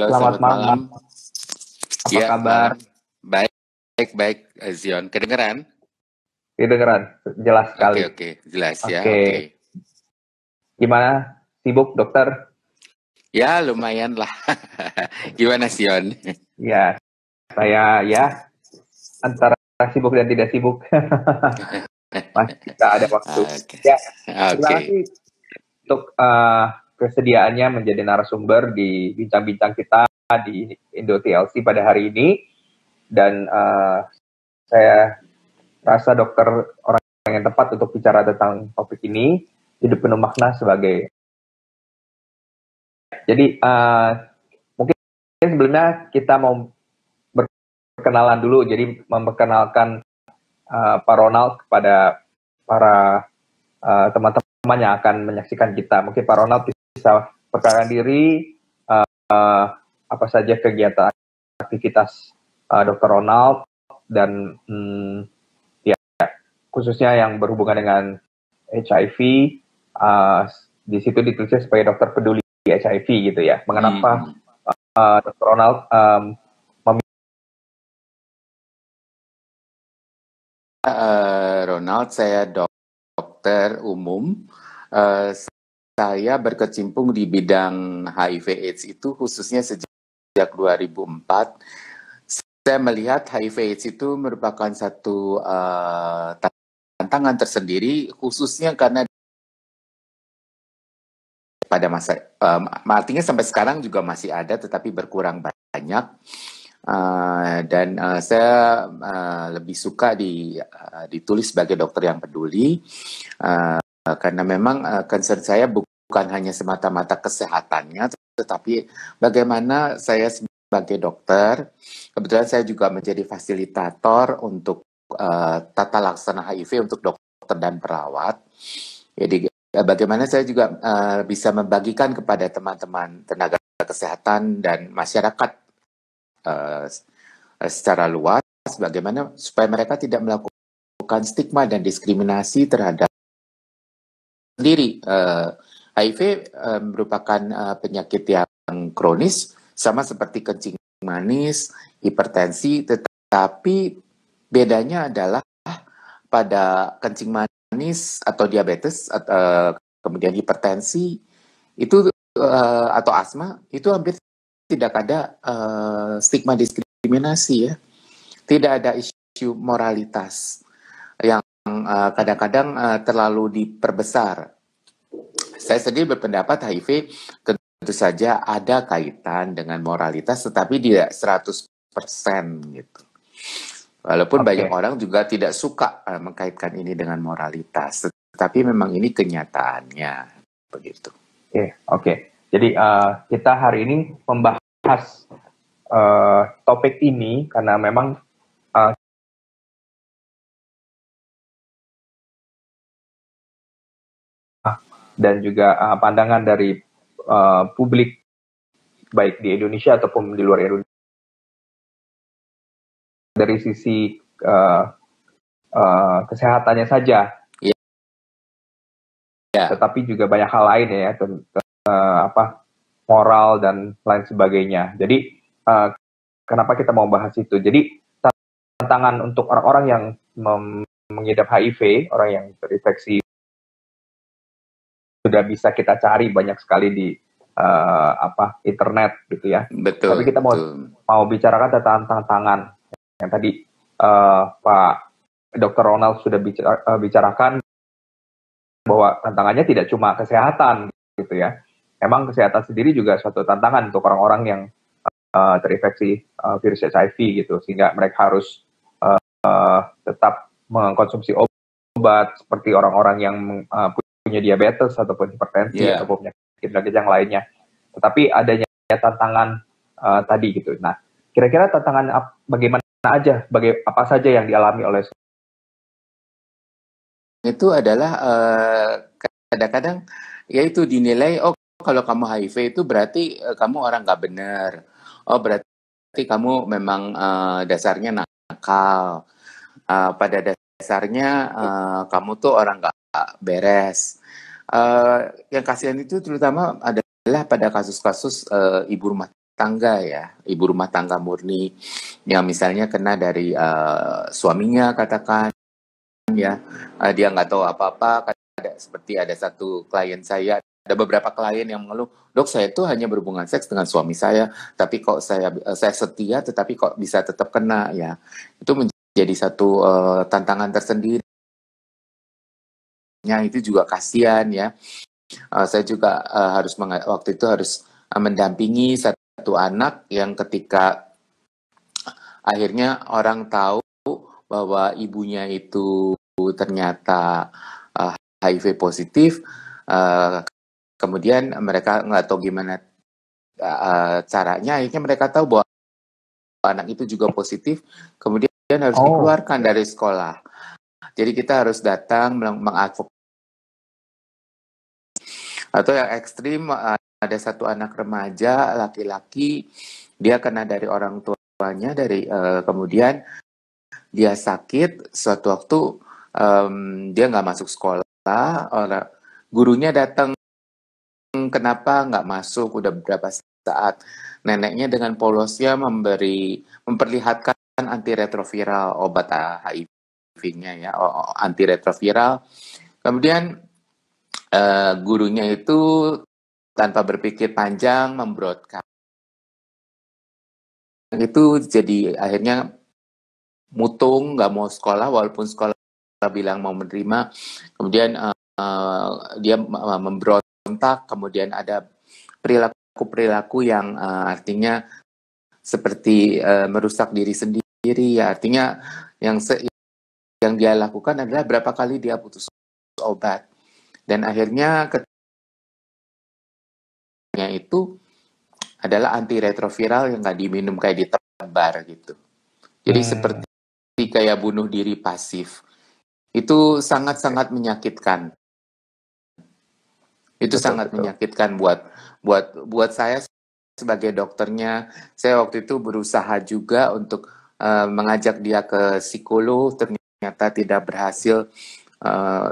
Halo, Selamat selamat malam. malam. Apa Ya, kabar? malam. Baik, Zion. Kedengeran? Kedengeran, jelas sekali. Oke, jelas ya. Oke, Oke. gimana? Sibuk, dokter? Ya, lumayan lah. Gimana, Zion? Ya, saya ya antara sibuk dan tidak sibuk. Masih tidak ada waktu. Oke, Ya, terima oke. kasih untuk kesediaannya menjadi narasumber di bincang-bincang kita di Indo TLC pada hari ini. Dan saya rasa dokter orang yang tepat untuk bicara tentang topik ini, hidup penuh makna sebagai. Jadi mungkin sebelumnya kita mau berkenalan dulu, jadi memperkenalkan Pak Ronald kepada para teman-teman yang akan menyaksikan kita. Mungkin Pak Ronald bisa perkenalkan diri, apa saja kegiatan aktivitas Dr. Ronald, dan ya khususnya yang berhubungan dengan HIV. Di situ ditulisnya sebagai dokter peduli HIV gitu ya. Mengapa Dr. Ronald Ronald, saya dokter umum. Saya berkecimpung di bidang HIV/AIDS itu khususnya sejak 2004. Saya melihat HIV/AIDS itu merupakan satu tantangan tersendiri, khususnya karena pada masa, artinya sampai sekarang juga masih ada, tetapi berkurang banyak. Dan saya lebih suka ditulis sebagai dokter yang peduli, karena memang concern saya bukan hanya semata-mata kesehatannya, tetapi bagaimana saya sebagai dokter, kebetulan saya juga menjadi fasilitator untuk tata laksana HIV untuk dokter dan perawat. Jadi bagaimana saya juga bisa membagikan kepada teman-teman tenaga kesehatan dan masyarakat secara luas, bagaimana supaya mereka tidak melakukan stigma dan diskriminasi terhadap sendiri. HIV merupakan penyakit yang kronis, sama seperti kencing manis, hipertensi, tetapi bedanya adalah pada kencing manis atau diabetes, kemudian hipertensi itu atau asma itu hampir tidak ada stigma diskriminasi ya, tidak ada isu moralitas yang kadang-kadang terlalu diperbesar. Saya sendiri berpendapat HIV tentu saja ada kaitan dengan moralitas, tetapi tidak 100% gitu. Walaupun banyak orang juga tidak suka mengkaitkan ini dengan moralitas, tetapi memang ini kenyataannya begitu. Oke. Jadi kita hari ini membahas topik ini karena memang dan juga pandangan dari publik baik di Indonesia ataupun di luar Indonesia dari sisi kesehatannya saja, tetapi juga banyak hal lain ya, moral dan lain sebagainya. Jadi kenapa kita mau bahas itu? Jadi tantangan untuk orang-orang yang mengidap HIV, orang yang terinfeksi, sudah bisa kita cari banyak sekali di internet gitu ya. Betul. Tapi kita mau bicarakan tentang tantangan yang tadi Pak Dr. Ronald sudah bicarakan, bahwa tantangannya tidak cuma kesehatan gitu ya. Memang kesehatan sendiri juga suatu tantangan untuk orang-orang yang terinfeksi virus HIV gitu, sehingga mereka harus tetap mengkonsumsi obat seperti orang-orang yang punya diabetes ataupun hipertensi ataupun penyakit yang lainnya. Tetapi adanya tantangan tadi gitu. Nah, kira-kira tantangan bagaimana aja, apa saja yang dialami oleh itu adalah kadang-kadang yaitu dinilai, oh kalau kamu HIV itu berarti kamu orang nggak benar, oh berarti kamu memang dasarnya nakal, pada dasarnya kamu tuh orang nggak beres. Yang kasihan itu terutama adalah pada kasus-kasus ibu rumah tangga ya, ibu rumah tangga murni yang misalnya kena dari suaminya katakan ya, dia nggak tahu apa-apa. Seperti ada satu klien saya, ada beberapa klien yang mengeluh, dok saya itu hanya berhubungan seks dengan suami saya, tapi kok saya setia, tetapi kok bisa tetap kena ya. Itu menjadi satu tantangan tersendiri. Itu juga kasihan ya. Saya juga waktu itu harus mendampingi satu anak yang ketika akhirnya orang tahu bahwa ibunya itu ternyata HIV positif, kemudian mereka nggak tahu gimana caranya, akhirnya mereka tahu bahwa anak itu juga positif, kemudian harus dikeluarkan dari sekolah. Jadi kita harus datang mengadvokasi. Atau yang ekstrim, ada satu anak remaja laki-laki, dia kena dari orang tuanya, kemudian dia sakit, suatu waktu dia nggak masuk sekolah, gurunya datang, kenapa nggak masuk, udah beberapa saat. Neneknya dengan polosnya memperlihatkan antiretroviral, obat HIV-nya ya, antiretroviral. Kemudian gurunya itu tanpa berpikir panjang membroadcast. Itu jadi akhirnya mutung, nggak mau sekolah, walaupun sekolah bilang mau menerima. Kemudian dia memberontak, kemudian ada perilaku yang artinya seperti merusak diri sendiri ya. Artinya yang dia lakukan adalah berapa kali dia putus obat, dan akhirnya itu adalah antiretroviral yang nggak diminum, kayak ditebar gitu. Jadi seperti kayak bunuh diri pasif. Itu sangat-sangat menyakitkan. Itu sangat menyakitkan buat saya sebagai dokternya. Saya waktu itu berusaha juga untuk mengajak dia ke psikolog, ternyata tidak berhasil.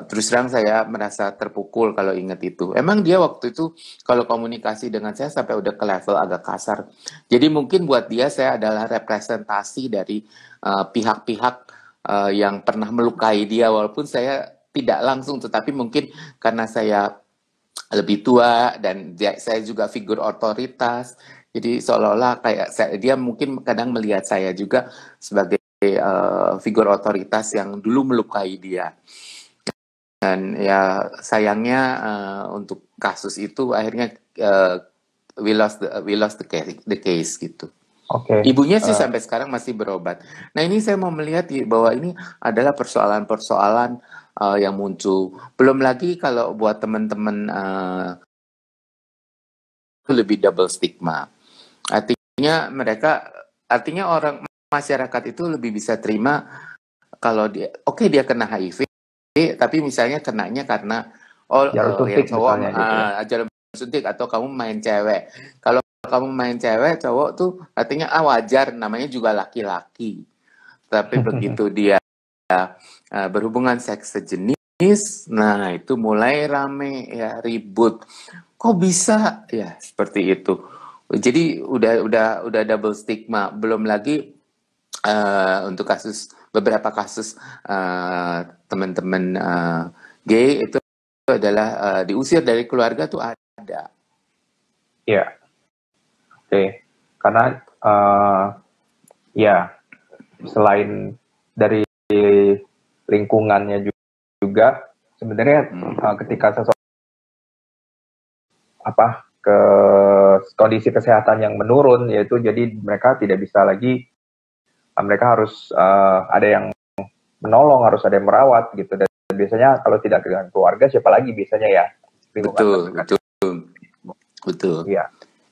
Terus terang saya merasa terpukul kalau ingat itu. Emang dia waktu itu kalau komunikasi dengan saya sampai udah ke level agak kasar. Jadi mungkin buat dia saya adalah representasi dari pihak-pihak yang pernah melukai dia, walaupun saya tidak langsung, tetapi mungkin karena saya lebih tua dan saya juga figur otoritas. Jadi seolah-olah kayak dia mungkin kadang melihat saya juga sebagai figur otoritas yang dulu melukai dia. Dan ya sayangnya untuk kasus itu akhirnya we lost the case gitu. Ibunya sih sampai sekarang masih berobat. Nah ini saya mau melihat bahwa ini adalah persoalan-persoalan yang muncul. Belum lagi kalau buat teman-teman itu lebih double stigma. Artinya orang masyarakat itu lebih bisa terima kalau dia dia kena HIV, tapi misalnya kenanya karena yang cowok jarum suntik atau kamu main cewek. Kalau kamu main cewek, cowok tuh artinya wajar, namanya juga laki-laki. Tapi begitu dia berhubungan seks sejenis, nah itu mulai rame ya, ribut. Kok bisa ya seperti itu? Jadi udah double stigma. Belum lagi untuk beberapa kasus teman-teman gay itu adalah diusir dari keluarga tuh ada. Iya. Karena ya selain dari lingkungannya juga sebenarnya ketika sesuatu ke kondisi kesehatan yang menurun, yaitu jadi mereka tidak bisa lagi, mereka harus ada yang menolong, harus ada yang merawat gitu. Dan biasanya kalau tidak dengan keluarga, siapa lagi biasanya ya? Betul.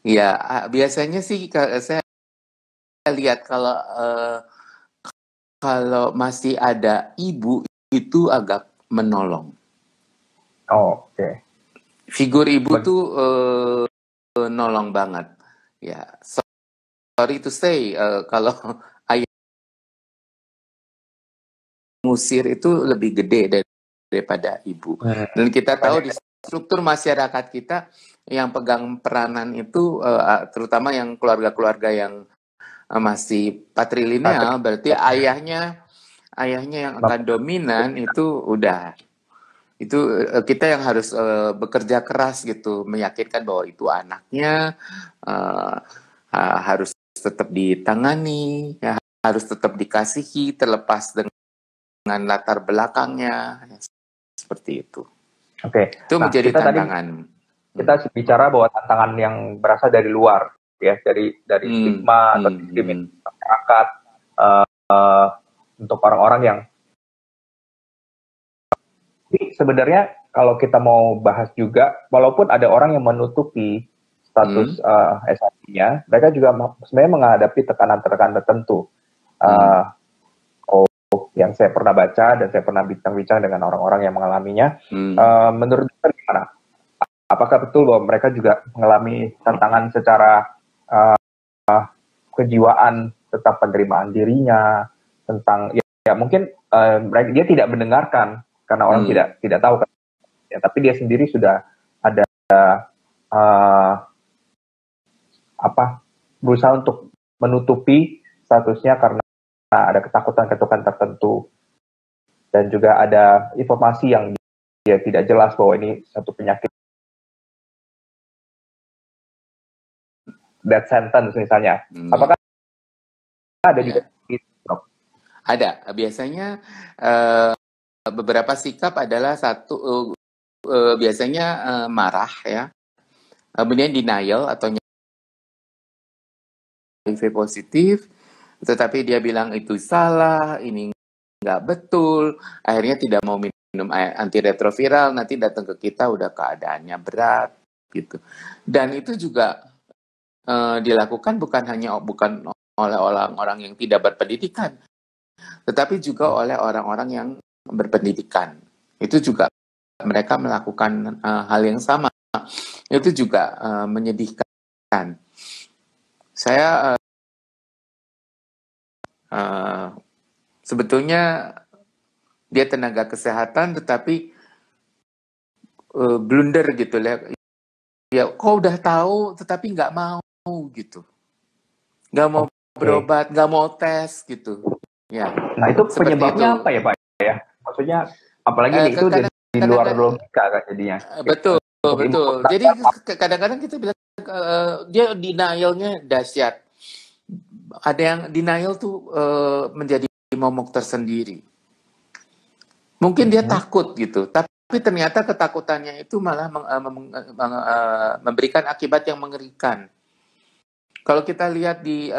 Iya, biasanya sih saya lihat kalau masih ada ibu itu agak menolong. Figur ibu tuh nolong banget. Ya, sorry to say, kalau ayah ngusir itu lebih gede daripada ibu. Dan kita tahu di struktur masyarakat kita yang pegang peranan itu terutama yang keluarga-keluarga yang masih patrilineal, berarti ayahnya yang akan dominan itu udah itu kita yang harus bekerja keras gitu, meyakinkan bahwa itu anaknya harus tetap ditangani, ya, harus tetap dikasihi terlepas dengan latar belakangnya, seperti itu. Oke. Itu menjadi tantangan. Kita bicara bahwa tantangan yang berasal dari luar, ya, dari stigma atau diskriminasi masyarakat untuk orang-orang yang sebenarnya kalau kita mau bahas juga, walaupun ada orang yang menutupi status SIP-nya, mereka juga sebenarnya menghadapi tekanan-tekanan tertentu. Yang saya pernah baca dan saya pernah bincang-bincang dengan orang-orang yang mengalaminya, menurut Anda gimana? Apakah betul bahwa mereka juga mengalami tantangan secara kejiwaan, tentang penerimaan dirinya, tentang ya mungkin dia tidak mendengarkan karena orang tidak tahu, ya, tapi dia sendiri sudah ada berusaha untuk menutupi statusnya karena ada ketakutan-ketakutan tertentu, dan juga ada informasi yang dia tidak jelas bahwa ini satu penyakit, death sentence misalnya. Apakah ada juga? Ada. Biasanya beberapa sikap adalah satu, biasanya marah, ya, kemudian denial atau HIV positif, tetapi dia bilang itu salah, ini nggak betul, akhirnya tidak mau minum antiretroviral, nanti datang ke kita udah keadaannya berat gitu. Dan itu juga dilakukan bukan oleh orang-orang yang tidak berpendidikan, tetapi juga oleh orang-orang yang berpendidikan. Itu juga mereka melakukan hal yang sama. Itu juga menyedihkan. Saya sebetulnya dia tenaga kesehatan, tetapi blunder gitu ya. Kok udah tahu tetapi nggak mau gitu, nggak mau berobat, nggak mau tes gitu. Ya. Nah itu penyebabnya apa ya Pak? Ya, maksudnya apalagi itu di luar logika kan jadinya. Betul. Jadi kadang-kadang kita bilang dia denialnya dahsyat. Ada yang denial tuh menjadi momok tersendiri. Mungkin dia takut gitu, tapi ternyata ketakutannya itu malah memberikan akibat yang mengerikan. Kalau kita lihat di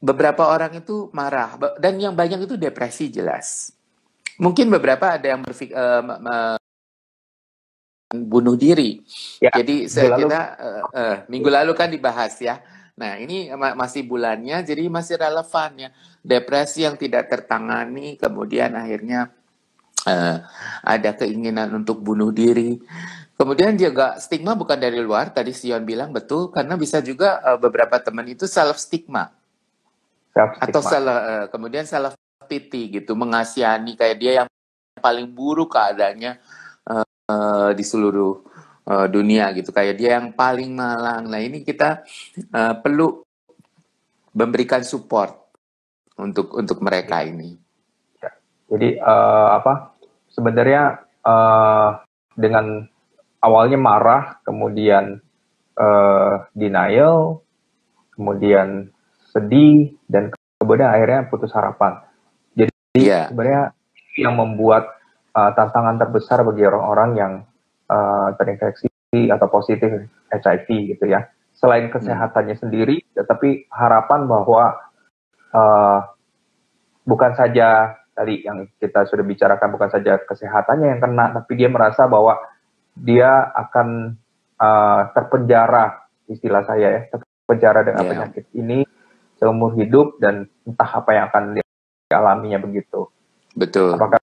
beberapa orang itu marah, dan yang banyak itu depresi jelas. Mungkin beberapa ada yang berpikir bunuh diri. Ya, jadi kita minggu lalu kan dibahas ya. Nah ini masih bulannya, jadi masih relevan ya. Depresi yang tidak tertangani, kemudian akhirnya ada keinginan untuk bunuh diri. Kemudian juga stigma bukan dari luar, tadi Sion bilang betul, karena bisa juga beberapa teman itu self stigma. Atau kemudian self pity gitu, mengasihani kayak dia yang paling buruk keadaannya di seluruh dunia gitu, kayak dia yang paling malang. Nah ini kita perlu memberikan support untuk mereka ini. Jadi sebenarnya dengan awalnya marah, kemudian denial, kemudian sedih, dan kemudian akhirnya putus harapan. Jadi sebenarnya yang membuat tantangan terbesar bagi orang-orang yang terinfeksi atau positif HIV gitu ya. Selain kesehatannya sendiri, tetapi harapan bahwa bukan saja tadi yang kita sudah bicarakan, bukan saja kesehatannya yang kena, tapi dia merasa bahwa dia akan terpenjara, istilah saya ya, terpenjara dengan penyakit ini seumur hidup, dan entah apa yang akan dialaminya begitu. Betul. Apakah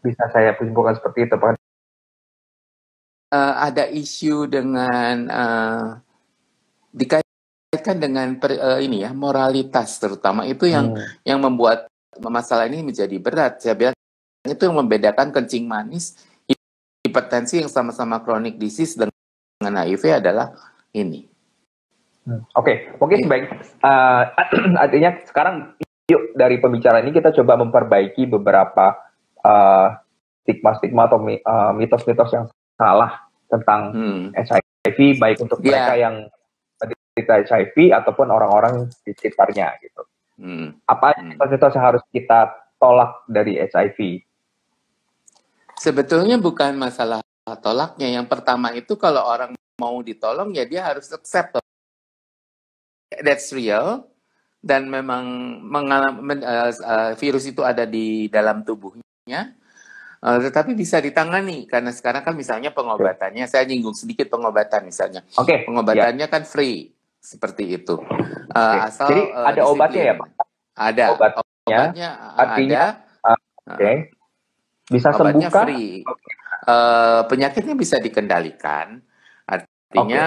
bisa saya simpulkan seperti itu, Pak? Ada isu dengan dikaitkan dengan ini ya, moralitas terutama itu yang membuat masalah ini menjadi berat. Saya bilang itu yang membedakan kencing manis hipertensi yang sama-sama chronic disease dengan HIV adalah ini. Oke, mungkin baik. Artinya sekarang yuk dari pembicaraan ini kita coba memperbaiki beberapa stigma-stigma atau mitos-mitos yang salah tentang HIV, baik untuk mereka yang menderita HIV ataupun orang-orang di sekitarnya gitu. Apa mitos-mitos yang harus kita tolak dari HIV? Sebetulnya bukan masalah tolaknya. Yang pertama itu kalau orang mau ditolong ya dia harus accept that's real dan memang virus itu ada di dalam tubuhnya. Tetapi bisa ditangani karena sekarang kan misalnya pengobatannya, saya nyinggung sedikit pengobatan misalnya. Pengobatannya kan free seperti itu. Asal jadi ada obatnya ya Pak? Ada. Obatnya artinya, ada. Bisa obatnya sembuhkah? Free. Penyakitnya bisa dikendalikan. Artinya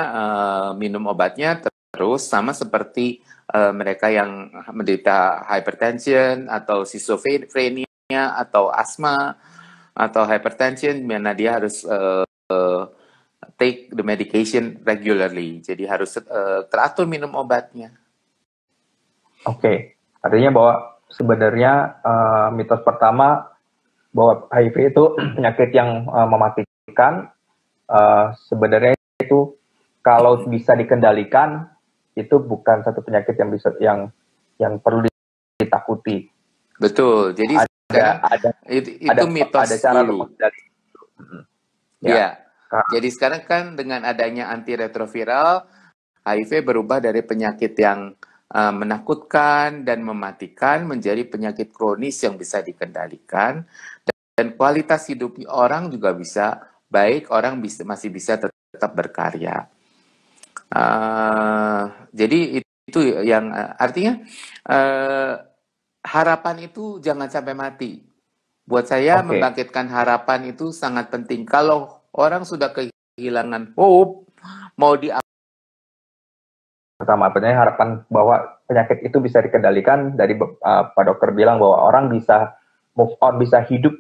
minum obatnya terus sama seperti mereka yang menderita hypertension atau schizophrenia atau asma atau hypertension, mana dia harus take the medication regularly. Jadi harus teratur minum obatnya. Artinya bahwa sebenarnya mitos pertama bahwa HIV itu penyakit yang mematikan, sebenarnya itu kalau bisa dikendalikan itu bukan satu penyakit yang bisa yang perlu ditakuti. Betul. Jadi itu mitos ada cara dulu. Ya. Jadi sekarang kan dengan adanya antiretroviral, HIV berubah dari penyakit yang menakutkan dan mematikan menjadi penyakit kronis yang bisa dikendalikan dan kualitas hidup orang juga bisa baik, orang masih bisa tetap berkarya. Jadi itu yang artinya harapan itu jangan sampai mati. Buat saya membangkitkan harapan itu sangat penting. Kalau orang sudah kehilangan hope, mau pertama harapan bahwa penyakit itu bisa dikendalikan, dari Pak Dokter bilang bahwa orang bisa move on, bisa hidup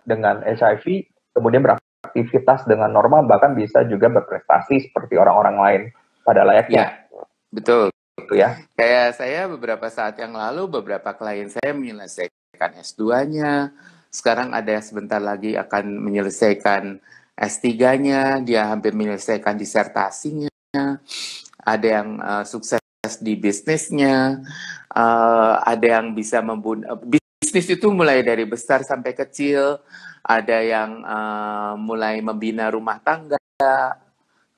dengan HIV, kemudian beraktivitas dengan normal, bahkan bisa juga berprestasi seperti orang-orang lain pada layaknya. Betul. Itu ya. Kayak saya beberapa saat yang lalu, beberapa klien saya menyelesaikan S2-nya, sekarang ada yang sebentar lagi akan menyelesaikan S3-nya, dia hampir menyelesaikan disertasinya, ada yang sukses di bisnisnya, ada yang bisa bisnis itu mulai dari besar sampai kecil, ada yang mulai membina rumah tangga,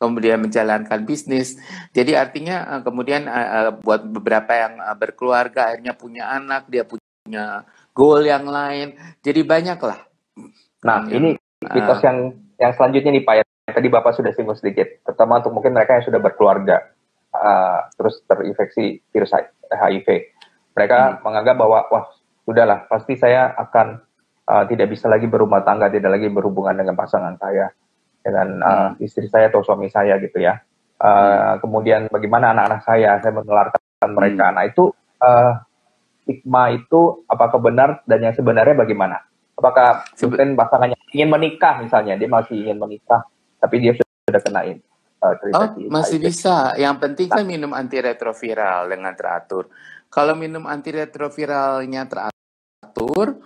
kemudian menjalankan bisnis. Jadi artinya kemudian buat beberapa yang berkeluarga akhirnya punya anak, dia punya goal yang lain. Jadi banyak lah. Nah, ini mitos yang selanjutnya nih Pak, yang tadi Bapak sudah singgung sedikit. Pertama untuk mungkin mereka yang sudah berkeluarga terus terinfeksi virus HIV. Mereka menganggap bahwa wah, sudahlah, pasti saya akan tidak bisa lagi berumah tangga, tidak lagi berhubungan dengan pasangan saya, dengan istri saya atau suami saya gitu ya. Kemudian bagaimana anak-anak saya menularkan mereka. Nah itu stigma itu apakah benar dan yang sebenarnya bagaimana? Apakah mungkin pasangannya ingin menikah misalnya, dia masih ingin menikah tapi dia sudah kenain masih bisa. Yang penting kan minum antiretroviral dengan teratur. Kalau minum antiretroviralnya teratur,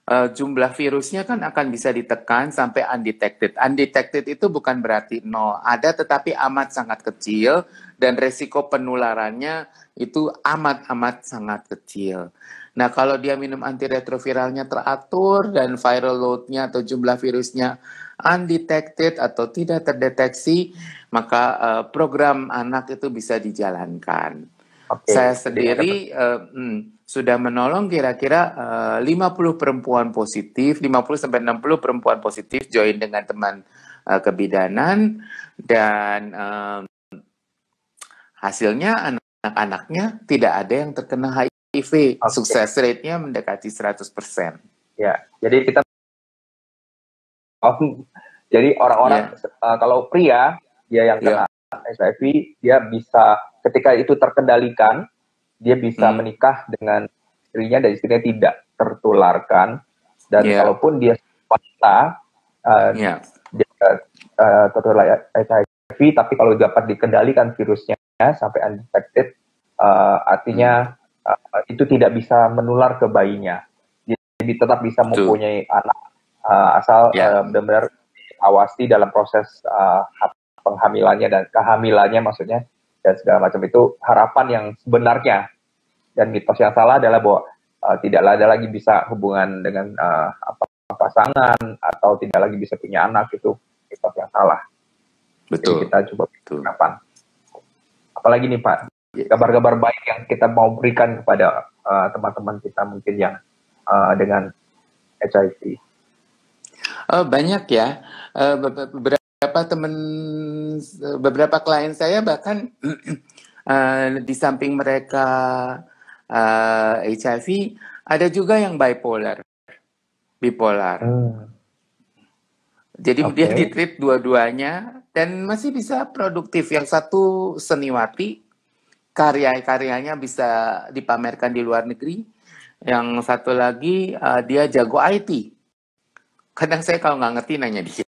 jumlah virusnya kan akan bisa ditekan sampai undetected. Undetected itu bukan berarti nol, ada tetapi amat sangat kecil dan resiko penularannya itu amat sangat kecil. Nah, kalau dia minum antiretroviralnya teratur dan viral load-nya atau jumlah virusnya undetected atau tidak terdeteksi, maka program anak itu bisa dijalankan. Saya sendiri sudah menolong kira-kira 50 perempuan positif, 50-60 perempuan positif join dengan teman kebidanan, dan hasilnya anak-anaknya tidak ada yang terkena HIV. Sukses rate-nya mendekati 100%. Ya, jadi kita jadi orang-orang kalau pria dia yang kena HIV, dia bisa ketika itu terkendalikan, dia bisa menikah dengan istrinya dan istrinya tidak tertularkan. Dan kalaupun dia wanita, Ya, dia tertular HIV, tapi kalau dapat dikendalikan virusnya sampai undetected, artinya itu tidak bisa menular ke bayinya. Jadi tetap bisa betul. mempunyai anak, asal Ya, benar-benar awasi dalam proses penghamilannya dan kehamilannya maksudnya, dan segala macam. Itu harapan yang sebenarnya. Dan mitos yang salah adalah bahwa tidak ada lagi bisa hubungan dengan pasangan, atau tidak lagi bisa punya anak. Itu mitos yang salah. Jadi betul. kita coba Betul. harapan. Apalagi nih Pak, Ya. kabar-kabar baik yang kita mau berikan kepada teman-teman kita mungkin yang dengan HIV. Banyak ya. Beberapa klien saya bahkan di samping mereka HIV, ada juga yang bipolar. Jadi dia Oke. ditreat dua-duanya dan masih bisa produktif. Yang satu seniwati, karya-karyanya bisa dipamerkan di luar negeri. Yang satu lagi dia jago IT. Kadang saya kalau nggak ngerti nanya dia.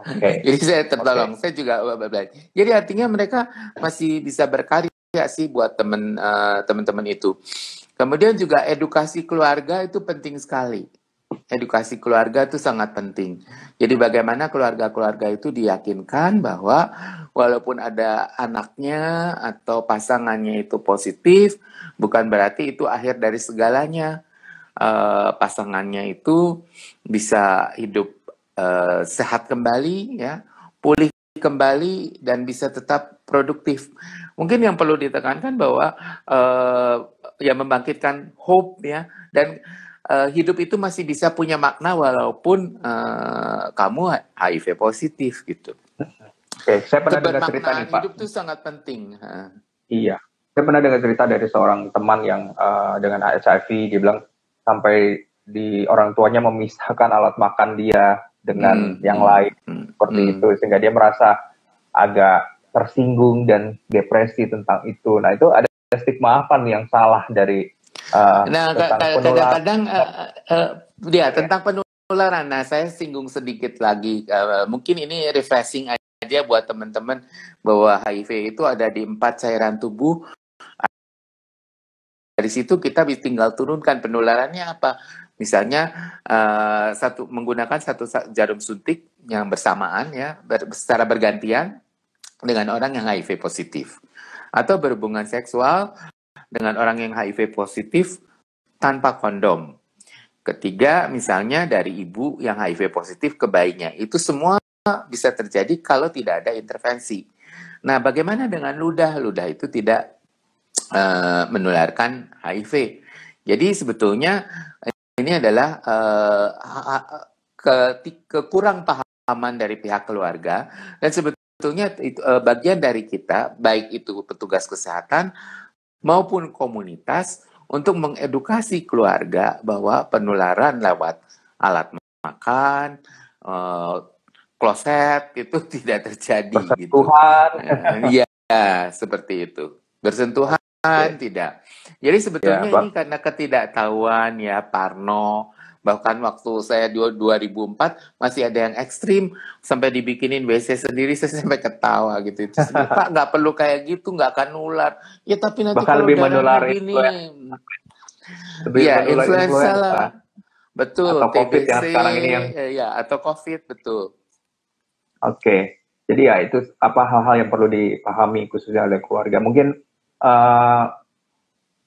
Oke. Jadi saya tertolong. Saya juga belajar. Jadi artinya mereka masih bisa berkarya sih buat teman-teman itu. Kemudian juga edukasi keluarga itu penting sekali. Edukasi keluarga itu sangat penting. Jadi bagaimana keluarga-keluarga itu diyakinkan bahwa walaupun ada anaknya atau pasangannya itu positif, bukan berarti itu akhir dari segalanya. Pasangannya itu bisa hidup sehat kembali, ya, pulih kembali dan bisa tetap produktif. Mungkin yang perlu ditekankan bahwa ya membangkitkan hope, ya, dan hidup itu masih bisa punya makna walaupun kamu HIV positif gitu. Oke, saya pernah dengar cerita Kebermaknaan nih Pak. hidup itu sangat penting. Iya, saya pernah dengar cerita dari seorang teman yang dengan HIV. Dia bilang sampai di orang tuanya memisahkan alat makan dia dengan yang lain seperti itu, sehingga dia merasa agak tersinggung dan depresi tentang itu. Nah, itu ada stigma apa nih yang salah dari Nah, tentang penularan? kadang-kadang tentang penularan. Nah, saya singgung sedikit lagi. Mungkin ini refreshing aja buat teman-teman bahwa HIV itu ada di 4 cairan tubuh. Dari situ kita tinggal turunkan penularannya apa. Misalnya menggunakan satu jarum suntik yang bersamaan, ya, secara bergantian dengan orang yang HIV positif, atau berhubungan seksual dengan orang yang HIV positif tanpa kondom. Ketiga, misalnya dari ibu yang HIV positif ke bayinya. Itu semua bisa terjadi kalau tidak ada intervensi. Nah, bagaimana dengan ludah? Ludah itu tidak menularkan HIV. Jadi sebetulnya ini adalah kekurang pahaman dari pihak keluarga, dan sebetulnya itu bagian dari kita, baik itu petugas kesehatan maupun komunitas, untuk mengedukasi keluarga bahwa penularan lewat alat makan, kloset itu tidak terjadi gitu. Iya, seperti itu. Bersentuhan tidak. Jadi sebetulnya ini karena ketidaktahuan, ya, Parno. Bahkan waktu saya 2004 masih ada yang ekstrim sampai dibikinin WC sendiri, saya sampai ketawa gitu. Pak, nggak perlu kayak gitu, nggak akan nular. Ya tapi nanti Bahkan kalau lebih darahnya menular gini, lebih menular influenza lah, influenza betul, atau COVID TBC, yang sekarang ini yang ya, atau COVID, betul. Oke. Jadi ya itu hal-hal yang perlu dipahami khususnya oleh keluarga. Mungkin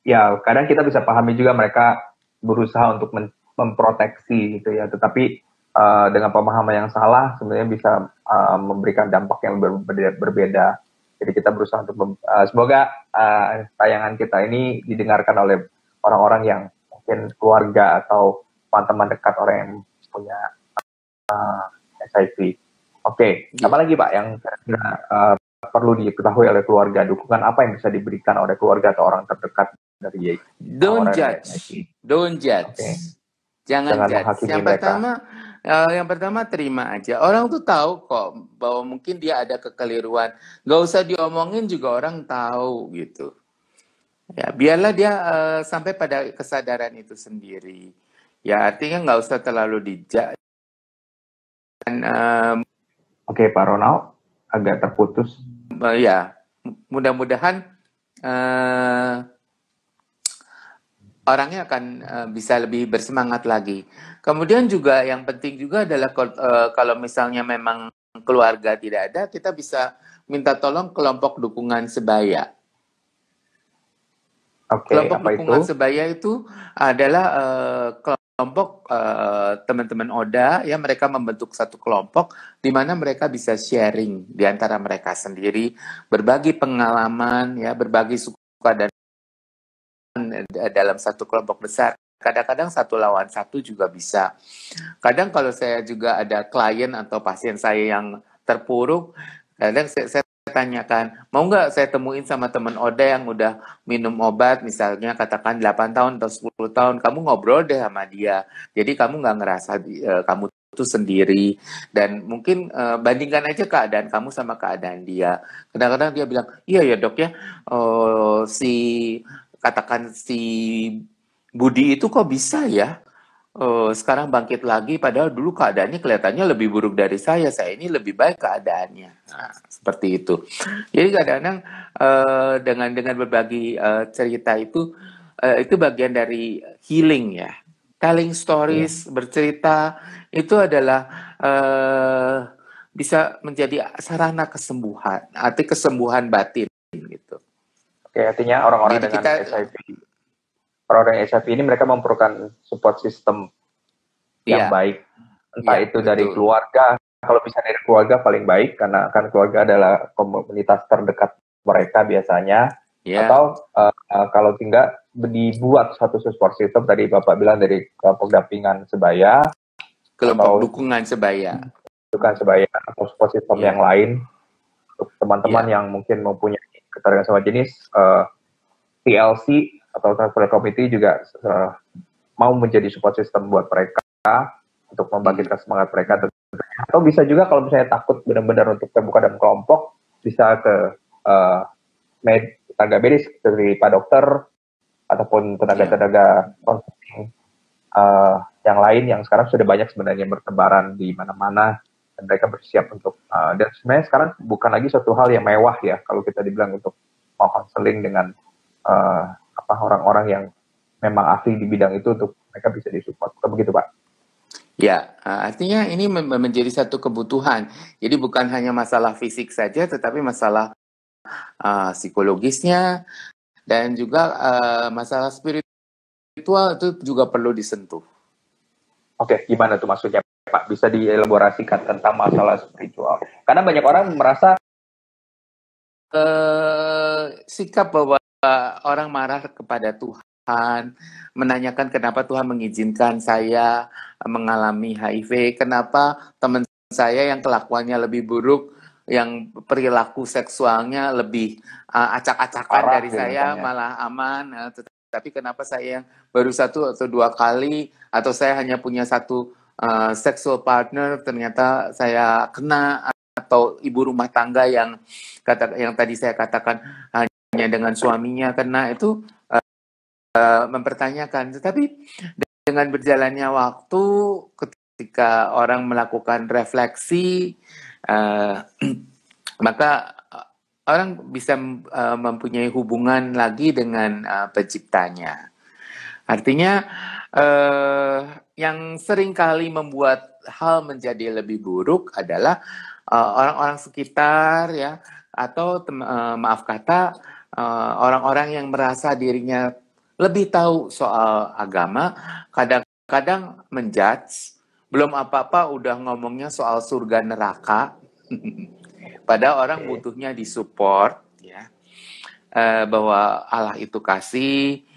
ya kadang kita bisa pahami juga mereka berusaha untuk memproteksi gitu ya. Tetapi dengan pemahaman yang salah sebenarnya bisa memberikan dampak yang berbeda. Jadi kita berusaha untuk semoga tayangan kita ini didengarkan oleh orang-orang yang mungkin keluarga atau teman-teman dekat orang yang punya HIV. Oke, apalagi Pak yang perlu diketahui oleh keluarga? Dukungan apa yang bisa diberikan oleh keluarga atau orang terdekat dari Don't judge. Okay. Jangan judge. Yang pertama terima aja. Orang tuh tahu kok bahwa mungkin dia ada kekeliruan. Gak usah diomongin juga orang tahu gitu. Ya, biarlah dia sampai pada kesadaran itu sendiri. Ya, artinya nggak usah terlalu dijudge. Oke, Pak Ronald, agak terputus. Ya, mudah-mudahan orangnya akan bisa lebih bersemangat lagi. Kemudian juga yang penting juga adalah kalau misalnya memang keluarga tidak ada, kita bisa minta tolong kelompok dukungan sebaya. Oke, Kelompok apa dukungan itu? sebaya itu adalah kelompok teman-teman Oda, ya mereka membentuk satu kelompok di mana mereka bisa sharing di antara mereka sendiri, berbagi pengalaman, ya berbagi suka dan dalam satu kelompok besar. Kadang-kadang satu lawan satu juga bisa. Kadang kalau saya juga ada klien atau pasien saya yang terpuruk, kadang saya tanyakan, mau nggak saya temuin sama teman Oda yang udah minum obat, misalnya katakan 8 tahun atau 10 tahun, kamu ngobrol deh sama dia. Jadi kamu nggak ngerasa kamu itu sendiri, dan mungkin bandingkan aja keadaan kamu sama keadaan dia. Kadang-kadang dia bilang, iya ya dok ya, katakan si Budi itu kok bisa ya sekarang bangkit lagi, padahal dulu keadaannya kelihatannya lebih buruk dari saya ini lebih baik keadaannya. Nah, seperti itu. Jadi kadang-kadang dengan berbagi cerita itu bagian dari healing ya. Telling stories, bercerita itu adalah bisa menjadi sarana kesembuhan, arti kesembuhan batin gitu. Oke, artinya orang-orang Jadi dengan kita orang yang HIV ini mereka memerlukan support system yang baik, entah itu betul. dari keluarga. Kalau bisa dari keluarga paling baik, karena kan keluarga adalah komunitas terdekat mereka biasanya. Atau kalau tidak dibuat satu support system, tadi Bapak bilang dari kelompok dampingan sebaya, kelompok dukungan sebaya, atau support system yang lain untuk teman-teman yang mungkin mempunyai ketergantungan sama jenis. TLC atau Transfer Committee juga mau menjadi support system buat mereka untuk membangkitkan semangat mereka. Atau bisa juga kalau misalnya takut benar-benar untuk terbuka dalam kelompok, bisa ke tenaga medis dari Pak Dokter ataupun tenaga-tenaga konsulting yang lain yang sekarang sudah banyak sebenarnya bertebaran di mana-mana, dan mereka bersiap untuk dan sebenarnya sekarang bukan lagi suatu hal yang mewah ya kalau kita dibilang untuk mau konseling dengan orang-orang yang memang ahli di bidang itu, untuk mereka bisa disupport. Begitu Pak? Ya, artinya ini menjadi satu kebutuhan. Jadi bukan hanya masalah fisik saja, tetapi masalah psikologisnya dan juga masalah spiritual itu juga perlu disentuh. Oke, gimana tuh maksudnya Pak? Bisa dielaborasikan tentang masalah spiritual? Karena banyak orang merasa sikap bahwa orang marah kepada Tuhan, menanyakan kenapa Tuhan mengizinkan saya mengalami HIV, kenapa teman saya yang kelakuannya lebih buruk, yang perilaku seksualnya lebih acak-acakan dari saya malah aman, tapi kenapa saya yang baru 1 atau 2 kali, atau saya hanya punya satu sexual partner, ternyata saya kena, atau ibu rumah tangga yang tadi saya katakan hanya dengan suaminya kena, itu mempertanyakan. Tetapi dengan berjalannya waktu, ketika orang melakukan refleksi, maka orang bisa mempunyai hubungan lagi dengan penciptanya. Artinya yang seringkali membuat hal menjadi lebih buruk adalah orang-orang sekitar ya, atau maaf kata orang-orang yang merasa dirinya lebih tahu soal agama, kadang-kadang menjudge, belum apa-apa udah ngomongnya soal surga neraka. Padahal orang butuhnya disupport ya, bahwa Allah itu kasih.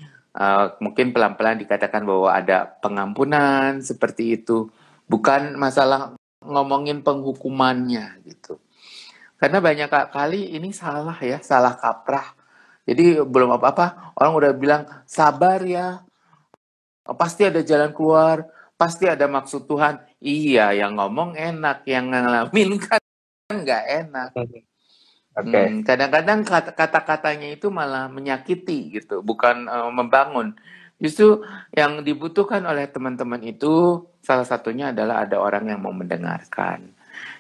Mungkin pelan-pelan dikatakan bahwa ada pengampunan seperti itu, bukan masalah ngomongin penghukumannya gitu. Karena banyak kali ini salah ya, salah kaprah. Jadi belum apa-apa orang udah bilang sabar ya, pasti ada jalan keluar, pasti ada maksud Tuhan. Iya, yang ngomong enak, yang ngalamin kan nggak enak. Kadang-kadang kata-katanya itu malah menyakiti gitu, bukan membangun. Justru yang dibutuhkan oleh teman-teman itu salah satunya adalah ada orang yang mau mendengarkan.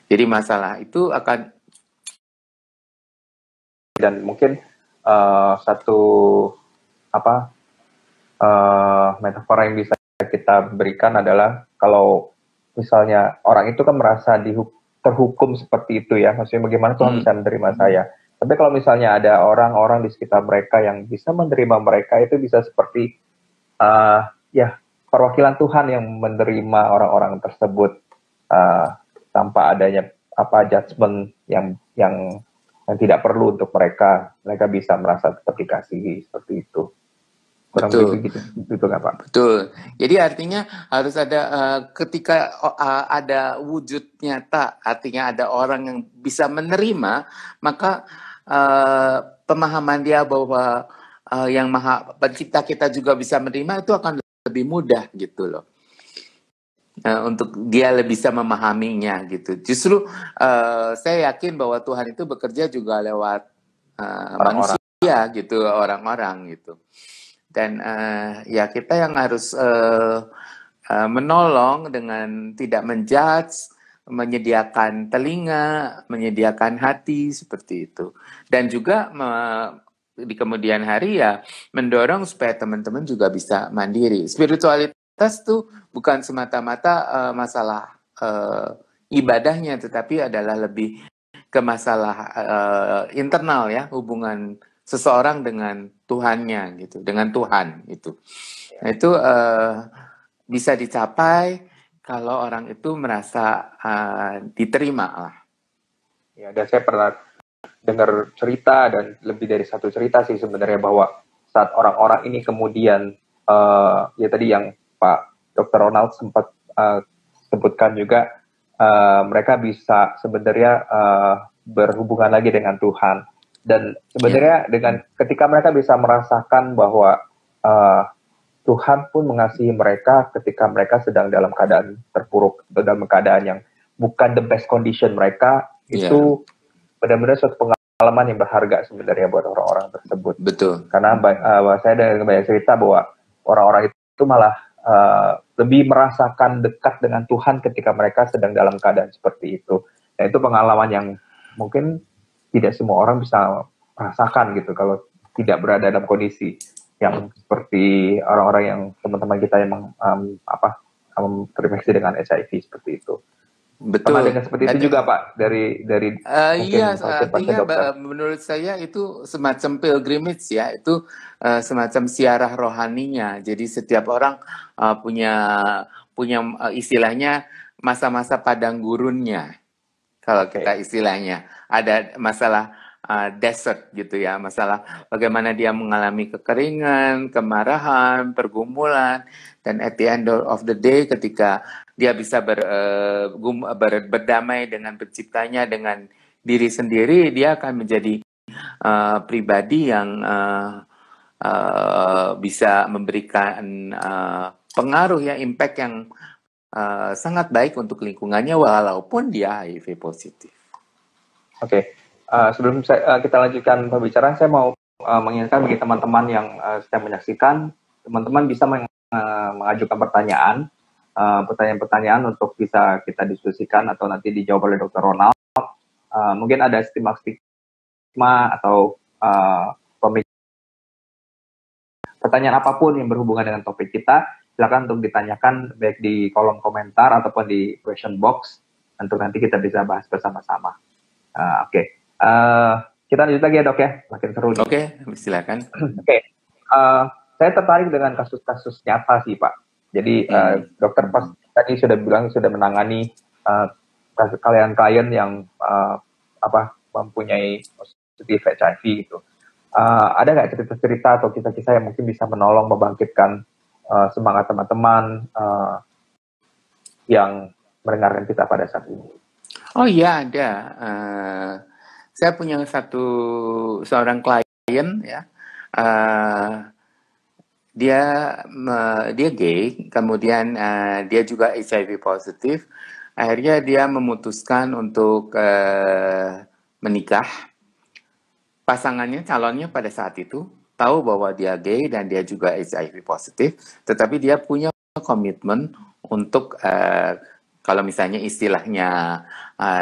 Jadi masalah itu akan, dan mungkin satu apa metafora yang bisa kita berikan adalah kalau misalnya orang itu kan merasa terhukum seperti itu ya, maksudnya bagaimana Tuhan bisa menerima saya. Tapi kalau misalnya ada orang-orang di sekitar mereka yang bisa menerima mereka, itu bisa seperti ya perwakilan Tuhan yang menerima orang-orang tersebut tanpa adanya judgement yang tidak perlu untuk mereka bisa merasa tetap dikasihi seperti itu. Kurang betul, gitu nggak Pak? betul. Jadi artinya harus ada ketika ada wujud nyata, artinya ada orang yang bisa menerima, maka pemahaman dia bahwa yang Maha Pencipta kita juga bisa menerima itu akan lebih mudah gitu loh. Untuk dia lebih bisa memahaminya gitu. Justru saya yakin bahwa Tuhan itu bekerja juga lewat manusia gitu, orang-orang gitu. Dan ya kita yang harus menolong dengan tidak menjudge, menyediakan telinga, menyediakan hati seperti itu. Dan juga di kemudian hari ya mendorong supaya teman-teman juga bisa mandiri. Spiritualitas tuh bukan semata-mata masalah ibadahnya, tetapi adalah lebih ke masalah internal ya, hubungan seseorang dengan Tuhannya gitu, dengan Tuhan itu. Nah itu bisa dicapai kalau orang itu merasa diterima lah. Ya, dan saya pernah dengar cerita, dan lebih dari satu cerita sih sebenarnya, bahwa saat orang-orang ini kemudian ya tadi yang Pak Dr. Ronald sempat sebutkan juga, mereka bisa sebenarnya berhubungan lagi dengan Tuhan. Dan sebenarnya dengan ketika mereka bisa merasakan bahwa Tuhan pun mengasihi mereka ketika mereka sedang dalam keadaan terpuruk, dalam keadaan yang bukan the best condition mereka, itu benar-benar suatu pengalaman yang berharga sebenarnya buat orang-orang tersebut. Betul. Karena saya dengar banyak cerita bahwa orang-orang itu malah lebih merasakan dekat dengan Tuhan ketika mereka sedang dalam keadaan seperti itu. Dan itu pengalaman yang mungkin tidak semua orang bisa merasakan gitu kalau tidak berada dalam kondisi yang seperti orang-orang yang teman-teman kita yang terinfeksi dengan HIV seperti itu. Betul. Pernah dengar seperti itu juga Pak dari iya, artinya menurut saya itu semacam pilgrimage ya, itu semacam ziarah rohaninya. Jadi setiap orang punya istilahnya masa-masa padang gurunnya. Kalau kita istilahnya ada masalah desert gitu ya, masalah bagaimana dia mengalami kekeringan, kemarahan, pergumulan, dan at the end of the day ketika dia bisa berdamai dengan penciptanya, dengan diri sendiri, dia akan menjadi pribadi yang bisa memberikan pengaruh ya, impact yang sangat baik untuk lingkungannya walaupun dia HIV positif. Oke. Sebelum kita lanjutkan pembicaraan, saya mau mengingatkan bagi teman-teman yang sedang menyaksikan, teman-teman bisa mengajukan pertanyaan-pertanyaan untuk bisa kita diskusikan atau nanti dijawab oleh Dr. Ronald. Mungkin ada stigma atau pertanyaan apapun yang berhubungan dengan topik kita, silakan untuk ditanyakan baik di kolom komentar ataupun di question box untuk nanti kita bisa bahas bersama-sama. Oke. Kita lanjut lagi ya Dok ya, makin seru nih. Oke, silakan. Oke. Saya tertarik dengan kasus-kasus nyata sih Pak. Jadi dokter pas tadi sudah bilang sudah menangani klien-klien yang mempunyai positif HIV gitu. Ada nggak cerita-cerita atau kisah-kisah yang mungkin bisa menolong membangkitkan semangat teman-teman yang mendengarkan kita pada saat ini? Oh iya ada. Saya punya seorang klien ya. Dia gay, kemudian dia juga HIV positif. Akhirnya dia memutuskan untuk menikah. Pasangannya, calonnya pada saat itu tahu bahwa dia gay dan dia juga HIV positif, tetapi dia punya komitmen untuk kalau misalnya istilahnya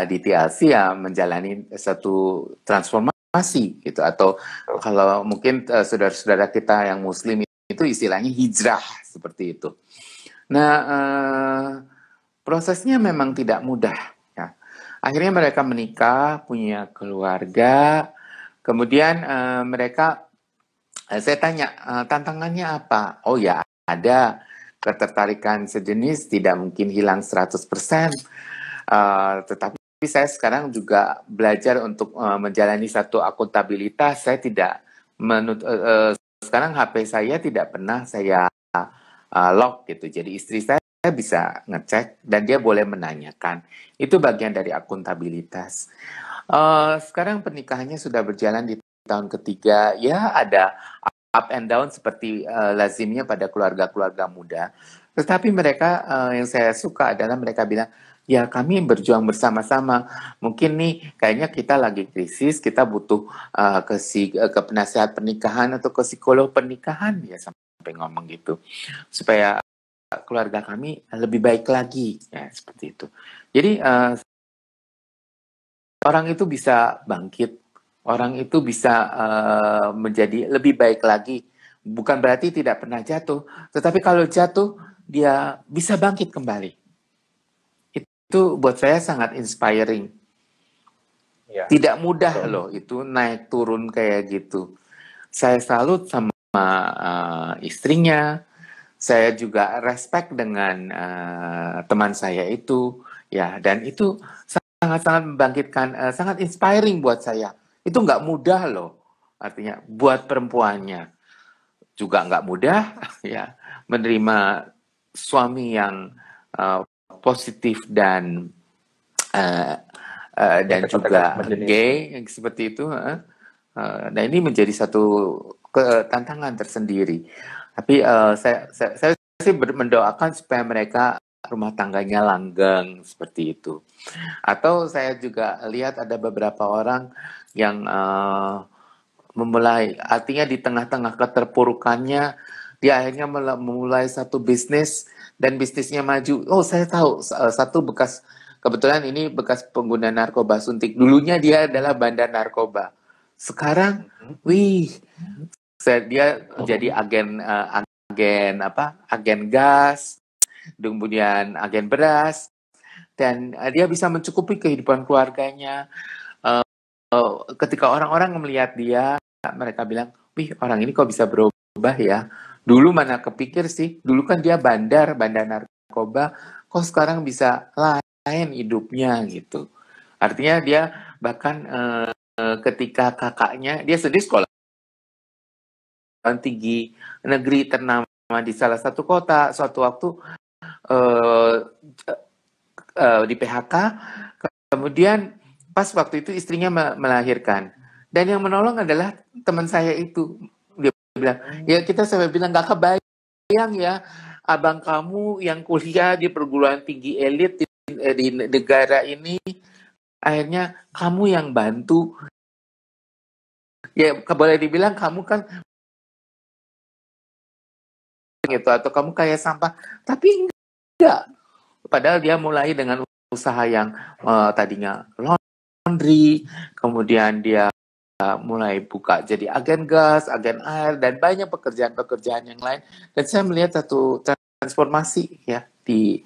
di TLC ya menjalani satu transformasi gitu, atau kalau mungkin saudara-saudara kita yang muslim itu istilahnya hijrah seperti itu. Nah, prosesnya memang tidak mudah ya. Akhirnya mereka menikah, punya keluarga, kemudian mereka saya tanya, tantangannya apa? Oh ya, ada ketertarikan sejenis tidak mungkin hilang 100%. Tetapi saya sekarang juga belajar untuk menjalani satu akuntabilitas. Saya tidak sekarang HP saya tidak pernah saya lock gitu. Jadi istri saya bisa ngecek dan dia boleh menanyakan. Itu bagian dari akuntabilitas. Sekarang pernikahannya sudah berjalan di tahun ketiga, ya ada up and down seperti lazimnya pada keluarga-keluarga muda. Tetapi mereka yang saya suka adalah mereka bilang, ya kami berjuang bersama-sama. Mungkin nih kayaknya kita lagi krisis, kita butuh ke penasehat pernikahan atau ke psikolog pernikahan, ya sampai ngomong gitu. Supaya keluarga kami lebih baik lagi, ya seperti itu. Jadi orang itu bisa bangkit. Orang itu bisa menjadi lebih baik lagi. Bukan berarti tidak pernah jatuh. Tetapi kalau jatuh, dia bisa bangkit kembali. Itu buat saya sangat inspiring. Ya, tidak mudah loh itu naik turun kayak gitu. Saya salut sama istrinya. Saya juga respect dengan teman saya itu. Ya, dan itu sangat-sangat membangkitkan, sangat inspiring buat saya. Itu nggak mudah loh, artinya buat perempuannya juga nggak mudah ya menerima suami yang positif dan juga gay seperti itu. Nah ini menjadi satu tantangan tersendiri. Tapi saya sih mendoakan supaya mereka rumah tangganya langgeng seperti itu. Atau saya juga lihat ada beberapa orang yang memulai, artinya di tengah-tengah keterpurukannya, dia akhirnya memulai satu bisnis dan bisnisnya maju. Oh, saya tahu satu bekas, kebetulan ini bekas pengguna narkoba suntik. Dulunya dia adalah bandar narkoba. Sekarang, wih, dia jadi agen gas, kemudian agen beras, dan dia bisa mencukupi kehidupan keluarganya. Ketika orang-orang melihat dia, mereka bilang, wih orang ini kok bisa berubah ya. Dulu mana kepikir sih, dulu kan dia bandar narkoba, kok sekarang bisa lain hidupnya gitu. Artinya dia bahkan ketika kakaknya, dia sendiri sekolah tinggi negeri ternama di salah satu kota, suatu waktu di PHK, kemudian pas waktu itu istrinya melahirkan. Dan yang menolong adalah teman saya itu. Dia bilang, ya kita sampai bilang gak kebayang ya, abang kamu yang kuliah di perguruan tinggi elit di negara ini, akhirnya kamu yang bantu. Ya boleh dibilang kamu kan gitu, atau kamu kayak sampah. Tapi enggak. Padahal dia mulai dengan usaha yang tadinya laundry, kemudian dia mulai buka jadi agen gas, agen air, dan banyak pekerjaan-pekerjaan yang lain. Dan saya melihat satu transformasi ya di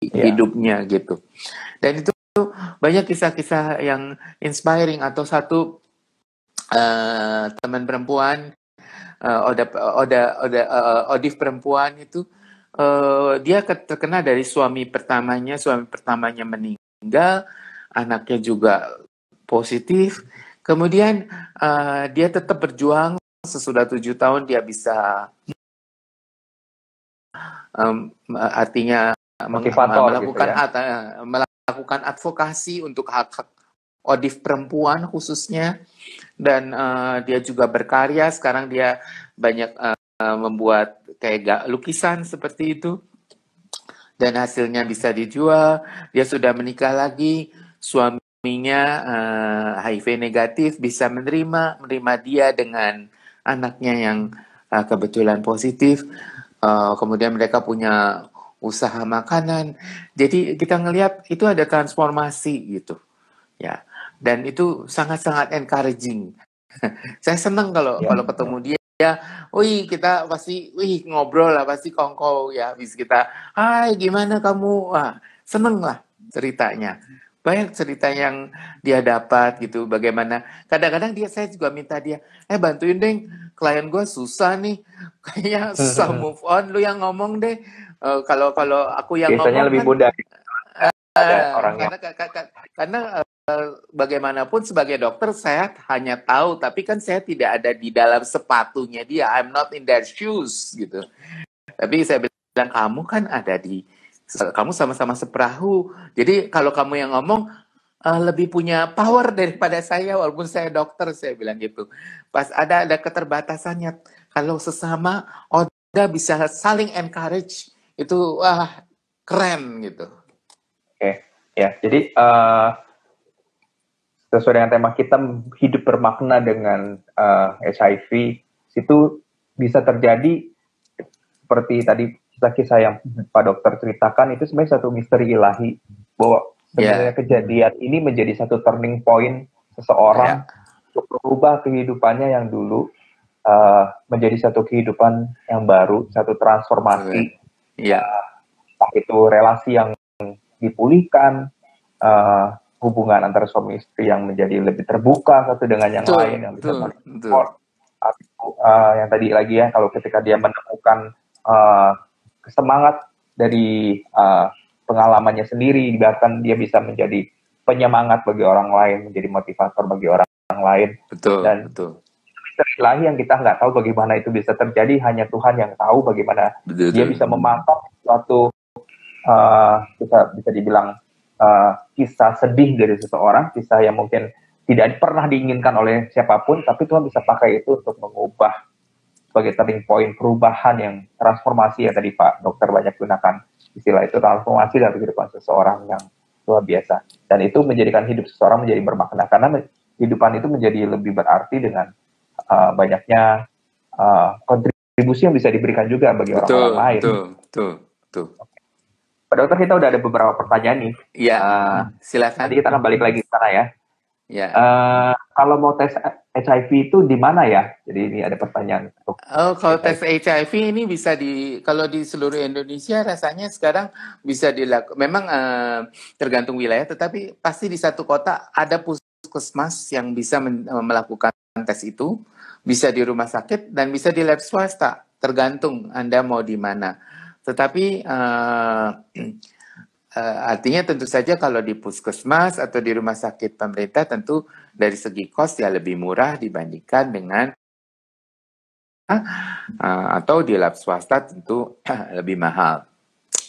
hidupnya gitu. Dan itu banyak kisah-kisah yang inspiring. Atau satu teman perempuan, Odif perempuan itu, dia terkena dari suami pertamanya meninggal, anaknya juga positif. Kemudian dia tetap berjuang, sesudah 7 tahun dia bisa artinya melakukan gitu ya? Melakukan advokasi untuk hak-hak Odif perempuan khususnya. Dan dia juga berkarya, sekarang dia banyak membuat kayak lukisan seperti itu. Dan hasilnya bisa dijual. Dia sudah menikah lagi, suaminya HIV negatif, bisa menerima dia dengan anaknya yang kebetulan positif. Kemudian mereka punya usaha makanan. Jadi kita ngelihat itu ada transformasi gitu, ya. Dan itu sangat-sangat encouraging. Saya senang kalau Ya, ketemu dia, wih kita pasti, wih ngobrol lah pasti kongkow ya, habis kita, hai gimana kamu, wah seneng lah ceritanya. Banyak cerita yang dia dapat gitu, bagaimana kadang-kadang saya juga minta dia, bantuin deh, klien gue susah nih, kayaknya susah move on, lu yang ngomong deh. Kalau kalau aku yang biasanya ngomong lebih kan, mudah ada orang yang karena bagaimanapun sebagai dokter saya hanya tahu, tapi kan saya tidak ada di dalam sepatunya dia. I'm not in their shoes gitu. Tapi saya bilang kamu kan ada kamu sama-sama seperahu. Jadi kalau kamu yang ngomong lebih punya power daripada saya, walaupun saya dokter, saya bilang gitu. Pas ada keterbatasannya. Kalau sesama udah bisa saling encourage, itu wah keren gitu. Oke, ya. Jadi sesuai dengan tema kita hidup bermakna dengan HIV, itu bisa terjadi seperti tadi kisah-kisah yang Pak Dokter ceritakan, itu sebenarnya satu misteri ilahi bahwa sebenarnya kejadian ini menjadi satu turning point seseorang untuk merubah kehidupannya yang dulu menjadi satu kehidupan yang baru, satu transformasi. Entah itu relasi yang dipulihkan, hubungan antara suami istri yang menjadi lebih terbuka satu dengan yang lain, yang bisa support. Yang tadi lagi ya, kalau ketika dia menemukan semangat dari pengalamannya sendiri, bahkan dia bisa menjadi penyemangat bagi orang lain, menjadi motivator bagi orang lain. Dan misteri ilahi yang kita nggak tahu bagaimana itu bisa terjadi, hanya Tuhan yang tahu bagaimana dia bisa memasak suatu bisa dibilang kisah sedih dari seseorang, kisah yang mungkin tidak pernah diinginkan oleh siapapun, tapi Tuhan bisa pakai itu untuk mengubah sebagai turning point, perubahan yang transformasi yang tadi Pak Dokter banyak gunakan istilah itu, transformasi dalam kehidupan seseorang yang luar biasa. Dan itu menjadikan hidup seseorang menjadi bermakna, karena kehidupan itu menjadi lebih berarti dengan banyaknya kontribusi yang bisa diberikan juga bagi orang-orang lain. Betul. Pak Dokter, kita udah ada beberapa pertanyaan nih. Iya, silakan. Nanti kita akan balik lagi ke sana ya. Ya. Kalau mau tes HIV itu di mana ya? Jadi ini ada pertanyaan. Kalau tes HIV ini bisa kalau di seluruh Indonesia rasanya sekarang bisa dilakukan. Memang tergantung wilayah, tetapi pasti di satu kota ada puskesmas yang bisa melakukan tes itu. Bisa di rumah sakit dan bisa di lab swasta. Tergantung Anda mau di mana. Tetapi artinya tentu saja kalau di puskesmas atau di rumah sakit pemerintah tentu dari segi kos ya lebih murah dibandingkan dengan atau di lab swasta tentu lebih mahal.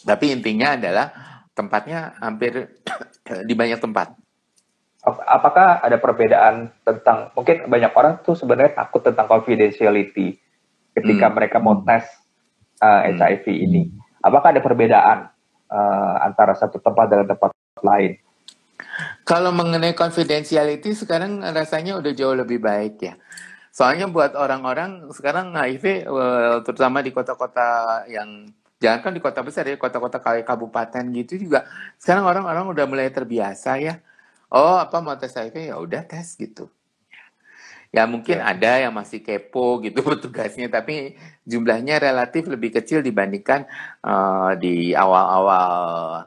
Tapi intinya adalah tempatnya hampir di banyak tempat. Apakah ada perbedaan tentang, mungkin banyak orang tuh sebenarnya takut tentang confidentiality ketika mereka mau tes HIV ini. Apakah ada perbedaan antara satu tempat dengan tempat lain? Kalau mengenai confidentiality sekarang rasanya udah jauh lebih baik ya. Soalnya buat orang-orang sekarang HIV terutama di kota-kota yang jangan kan di kota besar ya, kota-kota kayak kabupaten gitu juga sekarang orang-orang udah mulai terbiasa ya. Oh, mau tes HIV ya udah tes gitu. Ya mungkin ada yang masih kepo gitu petugasnya, tapi jumlahnya relatif lebih kecil dibandingkan di awal-awal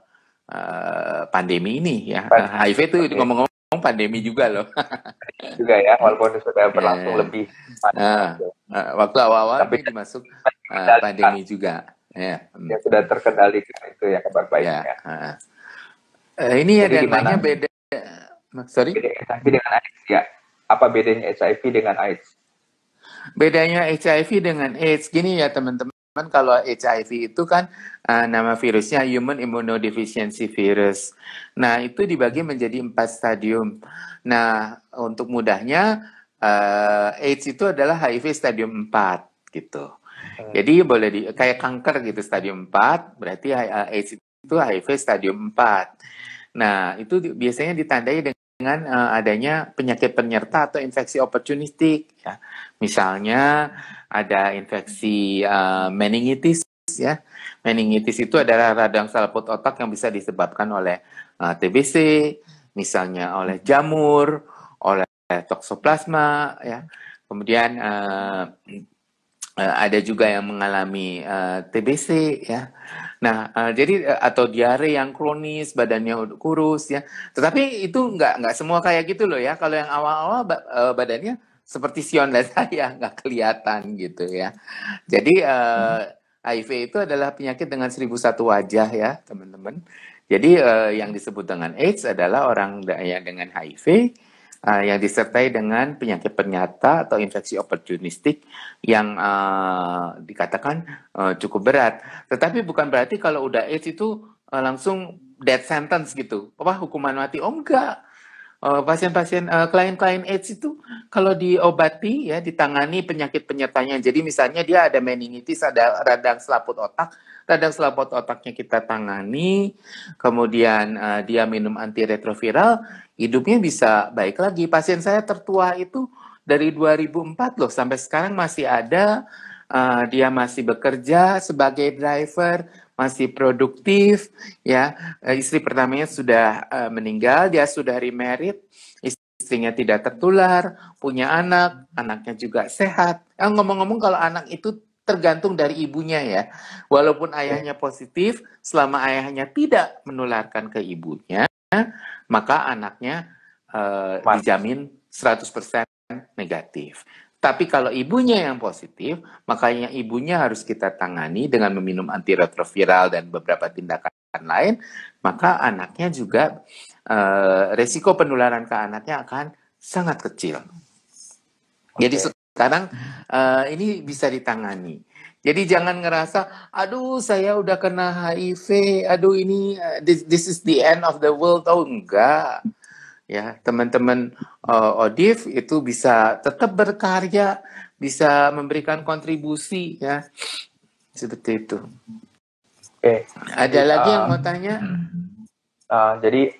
pandemi ini ya. HIV itu ngomong-ngomong pandemi juga loh. Juga ya, walaupun sudah berlangsung lebih. Waktu awal-awal tapi dimasuk pandemi juga. Ya sudah terkendali itu ya kabar baiknya. Ini ya dan lainnya beda. Sorry? Beda HIV dengan AIDS ya. Apa bedanya HIV dengan AIDS? Bedanya HIV dengan AIDS gini ya teman-teman. Kalau HIV itu kan nama virusnya Human Immunodeficiency Virus. Nah itu dibagi menjadi 4 stadium. Nah untuk mudahnya AIDS itu adalah HIV stadium 4 gitu. Jadi boleh kayak kanker gitu stadium 4, berarti AIDS itu HIV stadium 4. Nah itu biasanya ditandai dengan adanya penyakit penyerta atau infeksi opportunistik ya. Misalnya ada infeksi meningitis ya. Meningitis itu adalah radang selaput otak yang bisa disebabkan oleh TBC, misalnya oleh jamur, oleh toksoplasma, ya. Kemudian ada juga yang mengalami TBC, ya. Nah, jadi atau diare yang kronis, badannya kurus, ya. Tetapi itu nggak semua kayak gitu loh ya. Kalau yang awal-awal badannya seperti Sionda saya, nggak kelihatan gitu ya. Jadi HIV itu adalah penyakit dengan 1001 wajah ya teman-teman. Jadi yang disebut dengan AIDS adalah orang yang dengan HIV yang disertai dengan penyakit penyerta atau infeksi oportunistik yang dikatakan cukup berat. Tetapi bukan berarti kalau udah AIDS itu langsung death sentence gitu. Apa hukuman mati? Oh enggak. Pasien-pasien klien-klien AIDS itu kalau diobati ya ditangani penyakit penyertanya. Jadi misalnya dia ada meningitis, ada radang selaput otaknya kita tangani, kemudian dia minum antiretroviral, hidupnya bisa baik lagi. Pasien saya tertua itu dari 2004 loh sampai sekarang masih ada, dia masih bekerja sebagai driver, masih produktif, ya. Istri pertamanya sudah meninggal, dia sudah remarried, istrinya tidak tertular, punya anak, anaknya juga sehat. Ngomong-ngomong kalau anak itu tergantung dari ibunya ya. Walaupun ayahnya positif, selama ayahnya tidak menularkan ke ibunya, maka anaknya dijamin 100% negatif. Tapi kalau ibunya yang positif, makanya ibunya harus kita tangani dengan meminum antiretroviral dan beberapa tindakan lain, maka anaknya juga resiko penularan ke anaknya akan sangat kecil. Jadi sekarang ini bisa ditangani. Jadi jangan ngerasa, aduh saya udah kena HIV, aduh ini this is the end of the world. Oh enggak. Ya, teman-teman ODIF itu bisa tetap berkarya, bisa memberikan kontribusi ya. Seperti itu. Oke. Ada lagi yang mau tanya? Jadi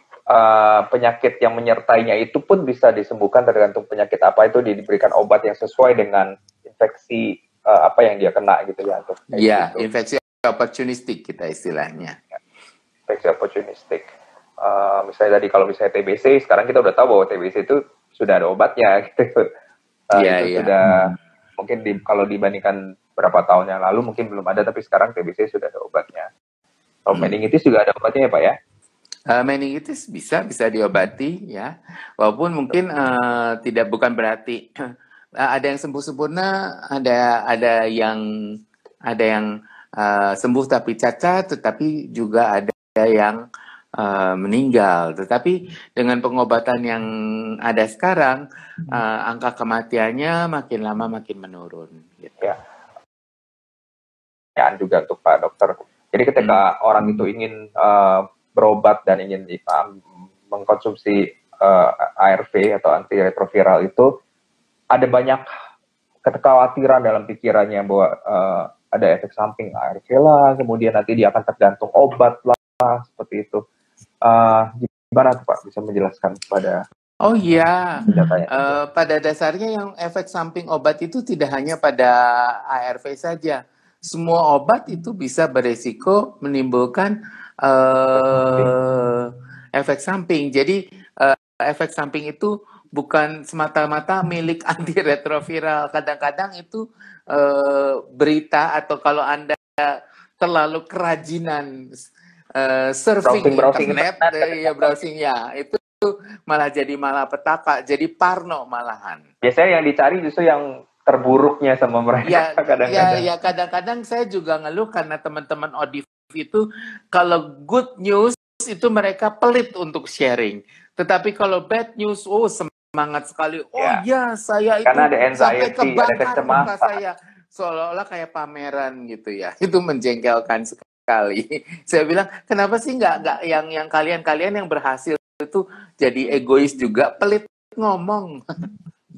penyakit yang menyertainya itu pun bisa disembuhkan tergantung penyakit apa, itu diberikan obat yang sesuai dengan infeksi apa yang dia kena gitu ya. Iya, infeksi oportunistik kita istilahnya. Infeksi oportunistik. Misalnya tadi kalau misalnya TBC, sekarang kita udah tahu bahwa TBC itu sudah ada obatnya gitu. Sudah mungkin kalau dibandingkan berapa tahun yang lalu mungkin belum ada, tapi sekarang TBC sudah ada obatnya. Kalau meningitis juga ada obatnya ya Pak ya? Meningitis bisa diobati ya, walaupun mungkin bukan berarti ada yang sembuh sempurna, ada yang sembuh tapi cacat, tetapi juga ada yang meninggal. Tetapi dengan pengobatan yang ada sekarang, angka kematiannya makin lama makin menurun. Gitu. Ya. Juga untuk Pak Dokter. Jadi ketika orang itu ingin berobat dan ingin mengkonsumsi ARV atau antiretroviral itu, ada banyak kekhawatiran dalam pikirannya bahwa ada efek samping ARV lah, kemudian nanti dia akan tergantung obat lah, seperti itu. Gimana tuh Pak bisa menjelaskan kepada Oh iya, pada dasarnya yang efek samping obat itu tidak hanya pada ARV saja. Semua obat itu bisa beresiko menimbulkan efek samping. Jadi efek samping itu bukan semata-mata milik antiretroviral. Kadang-kadang itu berita atau kalau Anda terlalu kerajinan surfing internet, browsing ya, itu malah jadi malapetaka, jadi parno malahan. Biasanya yang dicari justru yang terburuknya sama mereka. Kadang-kadang saya juga ngeluh karena teman-teman ODIF itu kalau good news itu mereka pelit untuk sharing. Tetapi kalau bad news, semangat sekali. Saya itu karena ada anxiety, sampai kebakar muka saya. Seolah-olah kayak pameran gitu ya. Itu menjengkelkan sekali. Saya bilang, kenapa sih nggak yang kalian yang berhasil itu jadi egois juga, pelit ngomong,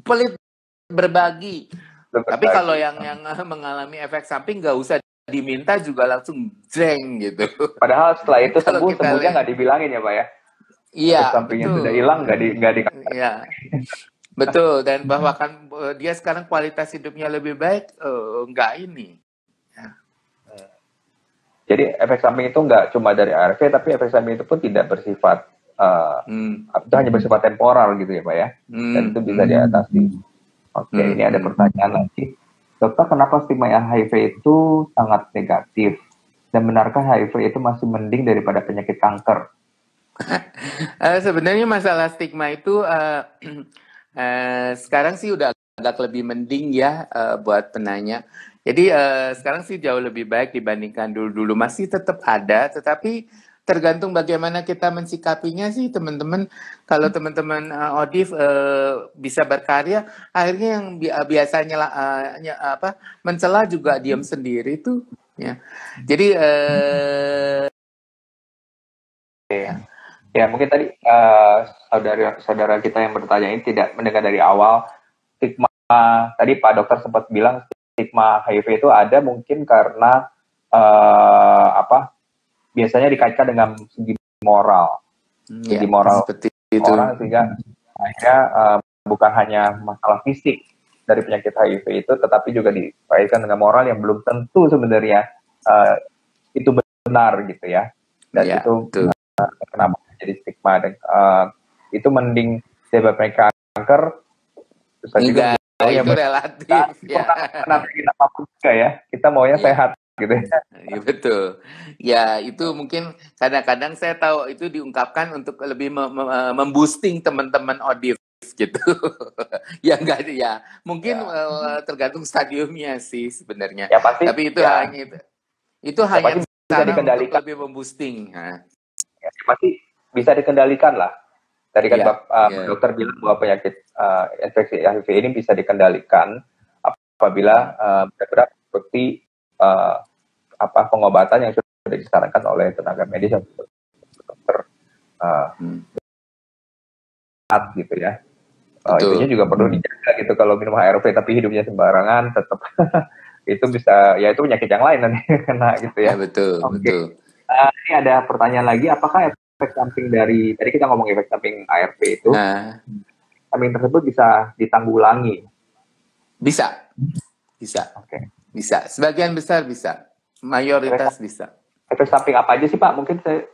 pelit berbagi. Tapi kalau yang mengalami efek samping nggak usah diminta juga langsung jeng gitu. Padahal setelah itu sembuhnya nggak dibilangin ya Pak ya? Iya, efek sampingnya sudah hilang nggak dikatakan. Iya. Betul, dan bahwa kan dia sekarang kualitas hidupnya lebih baik, enggak ini. Jadi efek samping itu nggak cuma dari ARV, tapi efek samping itu pun tidak bersifat itu hanya bersifat temporal gitu ya Pak ya, dan itu bisa diatasi. Oke, ini ada pertanyaan lagi. Dokter, kenapa stigma HIV itu sangat negatif? Dan benarkah HIV itu masih mending daripada penyakit kanker? Sebenarnya masalah stigma itu sekarang sih udah agak lebih mending ya buat penanya. Jadi sekarang sih jauh lebih baik dibandingkan dulu-dulu. Masih tetap ada, tetapi tergantung bagaimana kita mensikapinya sih teman-teman. Kalau teman-teman Odif bisa berkarya, akhirnya yang biasanya mencela juga diam sendiri tuh. Ya. Jadi ya mungkin tadi saudara kita yang bertanya ini tidak mendengar dari awal. Stigma tadi Pak Dokter sempat bilang stigma HIV itu ada mungkin karena biasanya dikaitkan dengan segi moral, segi moral seperti itu. Orang, sehingga akhirnya bukan hanya masalah fisik dari penyakit HIV itu, tetapi juga dikaitkan dengan moral yang belum tentu sebenarnya itu benar gitu ya. Dan itu kenapa jadi stigma, dan itu mending daripada penyakit kanker. Enggak, itu relatif ya. Kenapa kita mampu juga ya, kita maunya sehat gitu ya. Ya, betul. Ya itu mungkin kadang-kadang saya tahu itu diungkapkan untuk lebih memboosting teman-teman Odif gitu. Ya enggak ya. Mungkin tergantung stadiumnya sih sebenarnya. Ya, pasti, tapi itu hanya itu hanya bisa dikendalikan, untuk lebih memboosting. Ya, pasti bisa dikendalikan lah. Tadi kan dokter bilang bahwa penyakit infeksi HIV ini bisa dikendalikan apabila benar-benar seperti pengobatan yang sudah disarankan oleh tenaga medis dan dokter gitu ya. Itunya juga perlu dijaga gitu. Kalau minum ARV tapi hidupnya sembarangan, tetap itu bisa, ya itu penyakit yang lain nanti kena gitu ya. Betul. Ini ada pertanyaan lagi, apakah efek samping dari, tadi kita ngomong efek samping ARV itu, samping tersebut bisa ditanggulangi? Bisa. Bisa. Sebagian besar bisa. Mayoritas bisa. Efek samping apa aja sih Pak? Mungkin saya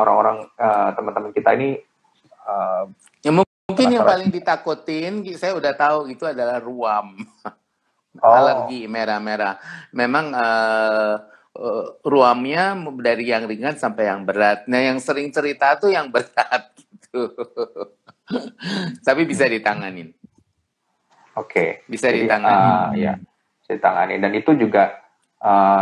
orang-orang teman-teman kita ini mungkin yang paling ditakutin, saya udah tahu itu adalah ruam. Alergi merah-merah. Memang ruamnya dari yang ringan sampai yang berat. Nah, yang sering cerita tuh yang berat gitu. Tapi bisa ditanganin. Bisa ditanganin. Ya, bisa ditanganin. Dan itu juga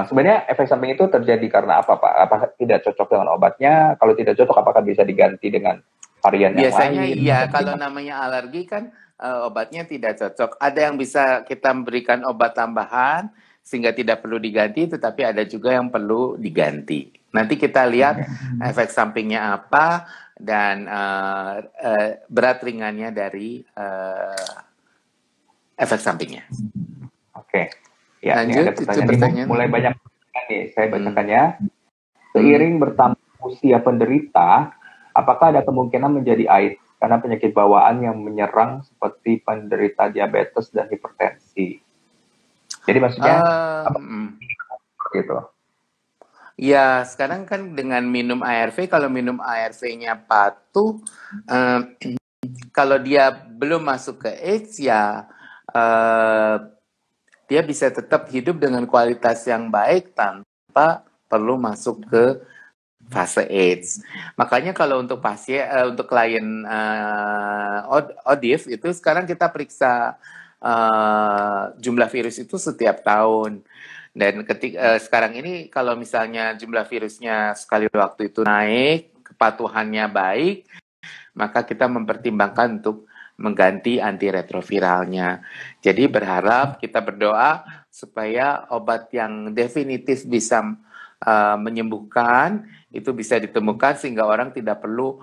sebenarnya efek samping itu terjadi karena apa Pak? Apakah tidak cocok dengan obatnya? Kalau tidak cocok, apakah bisa diganti dengan varian yang lain? Biasanya iya, kalau namanya alergi kan obatnya tidak cocok. Ada yang bisa kita berikan obat tambahan sehingga tidak perlu diganti, tetapi ada juga yang perlu diganti. Nanti kita lihat efek sampingnya apa dan berat ringannya dari efek sampingnya. Ya, lanjut, ini ada pertanyaan. Mulai banyak nih, saya bacakannya. Seiring bertambah usia penderita, apakah ada kemungkinan menjadi AIDS karena penyakit bawaan yang menyerang seperti penderita diabetes dan hipertensi? Jadi maksudnya gitu. Ya, sekarang kan dengan minum ARV, kalau minum ARV-nya patuh, kalau dia belum masuk ke AIDS ya dia bisa tetap hidup dengan kualitas yang baik tanpa perlu masuk ke fase AIDS. Makanya kalau untuk pasien, untuk klien Odif itu sekarang kita periksa jumlah virus itu setiap tahun. Dan sekarang ini kalau misalnya jumlah virusnya sekali waktu itu naik, kepatuhannya baik, maka kita mempertimbangkan untuk mengganti antiretroviralnya. Jadi berharap, kita berdoa supaya obat yang definitif bisa menyembuhkan itu bisa ditemukan sehingga orang tidak perlu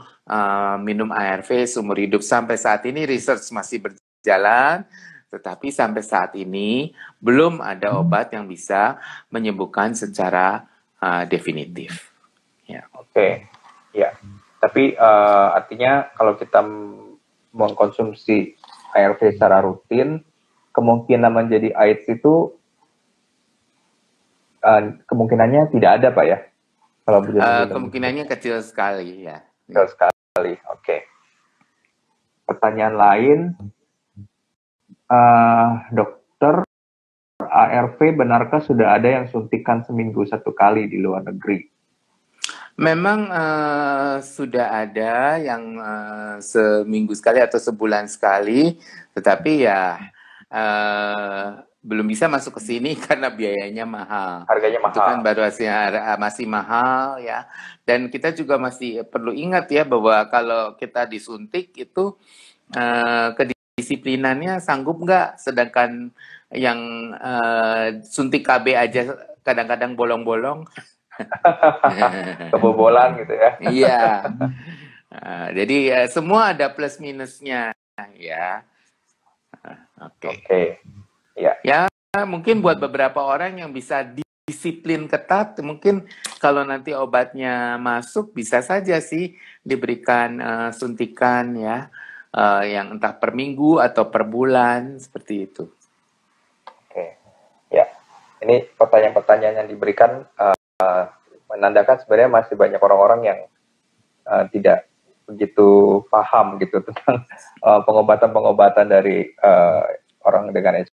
minum ARV seumur hidup. Sampai saat ini research masih berjalan, tetapi sampai saat ini belum ada obat yang bisa menyembuhkan secara definitif. Ya. Ya. Tapi artinya kalau kita mengkonsumsi ARV secara rutin, kemungkinan menjadi AIDS itu kemungkinannya tidak ada Pak ya? Kalau kemungkinannya kecil sekali ya. Kecil sekali, oke. Pertanyaan lain, dokter, ARV benarkah sudah ada yang suntikan seminggu 1 kali di luar negeri? Memang sudah ada yang seminggu sekali atau sebulan sekali, tetapi ya belum bisa masuk ke sini karena biayanya mahal. Harganya mahal. Itu kan baru masih mahal ya. Dan kita juga masih perlu ingat ya bahwa kalau kita disuntik itu kedisiplinannya sanggup nggak, sedangkan yang suntik KB aja kadang-kadang bolong-bolong. Kebobolan gitu ya. Iya. Jadi semua ada plus minusnya ya. Oke. Ya. Ya, mungkin buat beberapa orang yang bisa disiplin ketat, mungkin kalau nanti obatnya masuk bisa saja sih diberikan suntikan ya, yang entah per minggu atau per bulan seperti itu. Oke. Ya. Ini pertanyaan-pertanyaan yang diberikan menandakan sebenarnya masih banyak orang-orang yang tidak begitu paham gitu tentang pengobatan-pengobatan dari orang dengan HIV.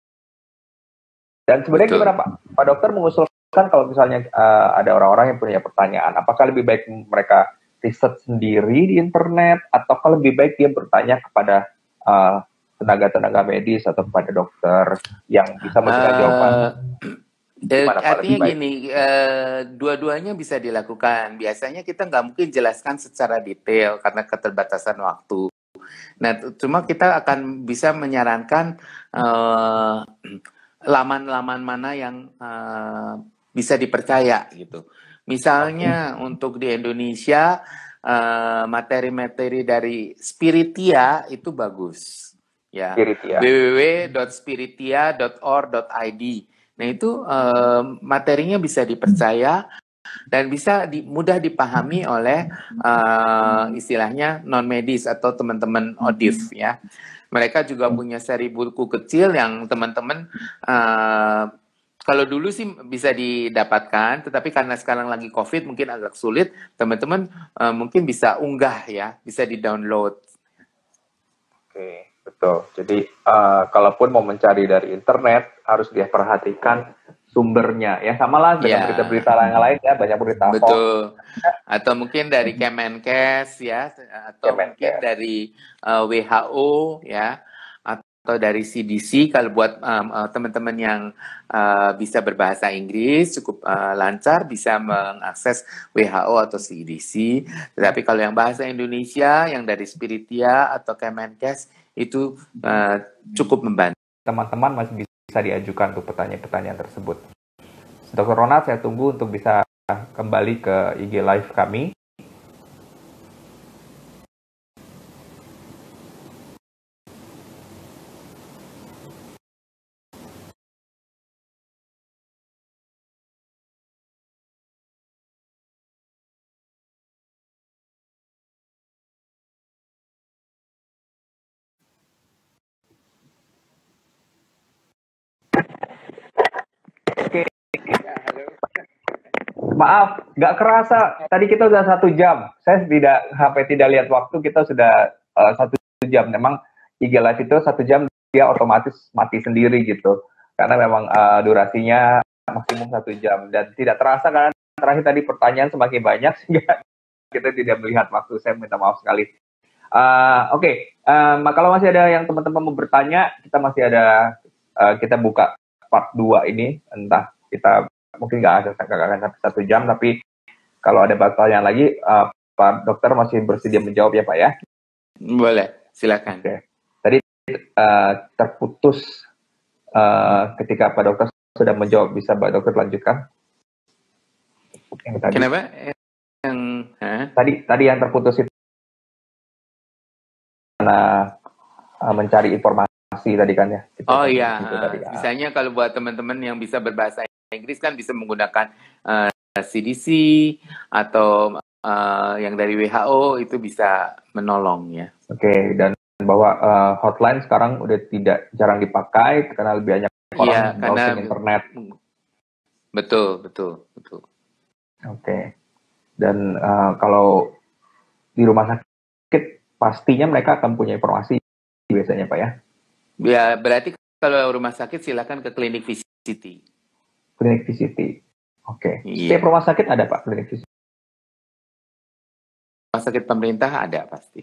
Dan sebenarnya gimana Pak Dokter mengusulkan kalau misalnya ada orang-orang yang punya pertanyaan, apakah lebih baik mereka riset sendiri di internet atau lebih baik dia bertanya kepada tenaga-tenaga medis atau kepada dokter yang bisa memberikan jawaban? Artinya gini, dua-duanya bisa dilakukan. Biasanya kita nggak mungkin jelaskan secara detail karena keterbatasan waktu. Nah, cuma kita akan bisa menyarankan laman-laman mana yang bisa dipercaya gitu. Misalnya untuk di Indonesia materi-materi dari Spiritia itu bagus. Ya, www.spiritia.org.id. Nah itu materinya bisa dipercaya dan bisa mudah dipahami oleh istilahnya non medis atau teman-teman ODIF ya. Mereka juga punya seri buku kecil yang teman-teman kalau dulu sih bisa didapatkan, tetapi karena sekarang lagi COVID mungkin agak sulit, teman-teman mungkin bisa unggah ya, bisa di-download. Oke. Betul. Jadi kalaupun mau mencari dari internet harus dia perhatikan sumbernya ya, sama lah dengan berita-berita yang lain ya, banyak berita hoax. Betul. Atau mungkin dari Kemenkes ya, atau mungkin dari WHO ya, atau dari CDC. Kalau buat teman-teman yang bisa berbahasa Inggris cukup lancar bisa mengakses WHO atau CDC. Tetapi kalau yang bahasa Indonesia yang dari Spiritia atau Kemenkes itu cukup membantu. Teman-teman masih bisa diajukan untuk pertanyaan-pertanyaan tersebut. Dr. Ronald, saya tunggu untuk bisa kembali ke IG Live kami. Maaf, nggak kerasa. Tadi kita udah 1 jam. Saya tidak lihat waktu. Kita sudah 1 jam. Memang IG Live itu 1 jam dia otomatis mati sendiri gitu. Karena memang durasinya maksimum 1 jam dan tidak terasa karena terakhir tadi pertanyaan semakin banyak sehingga kita tidak melihat waktu. Saya minta maaf sekali. Oke. Kalau masih ada yang teman-teman mau bertanya, kita masih ada kita buka part 2 ini. Entah kita mungkin nggak akan sampai 1 jam, tapi kalau ada pertanyaan lagi, Pak Dokter masih bersedia menjawab ya Pak ya? Boleh, silakan. Oke. Tadi terputus ketika Pak Dokter sudah menjawab, bisa Pak Dokter lanjutkan? Yang tadi. Kenapa? Tadi yang terputus itu karena mencari informasi tadi kan ya? Oh iya, misalnya kalau buat teman-teman yang bisa berbahasa Inggris kan bisa menggunakan CDC atau yang dari WHO itu bisa menolong ya. Oke, dan bahwa hotline sekarang udah jarang dipakai karena lebih banyak orang browsing internet. Betul, betul, betul. Oke. Dan kalau di rumah sakit pastinya mereka akan punya informasi biasanya Pak ya. Ya, berarti kalau rumah sakit silakan ke klinik VCT. Klinik VCT. Oke. Setiap Iya. rumah sakit ada Pak klinik VCT. Rumah sakit pemerintah ada pasti.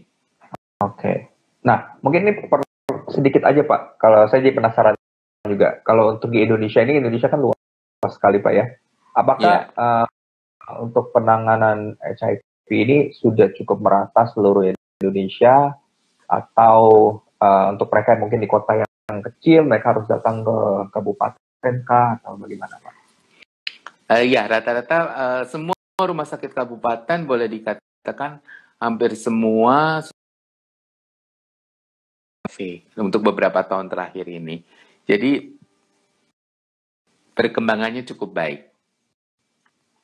Oke. Nah, mungkin ini sedikit aja Pak. Kalau saya jadi penasaran juga. Kalau untuk di Indonesia ini, Indonesia kan luas sekali Pak ya. Apakah Iya. untuk penanganan HIV ini sudah cukup merata seluruh Indonesia, atau untuk mereka yang mungkin di kota yang kecil mereka harus datang ke kabupaten kah, atau bagaimana Pak? Ya, rata-rata semua rumah sakit kabupaten boleh dikatakan hampir semua untuk beberapa tahun terakhir ini. Jadi perkembangannya cukup baik.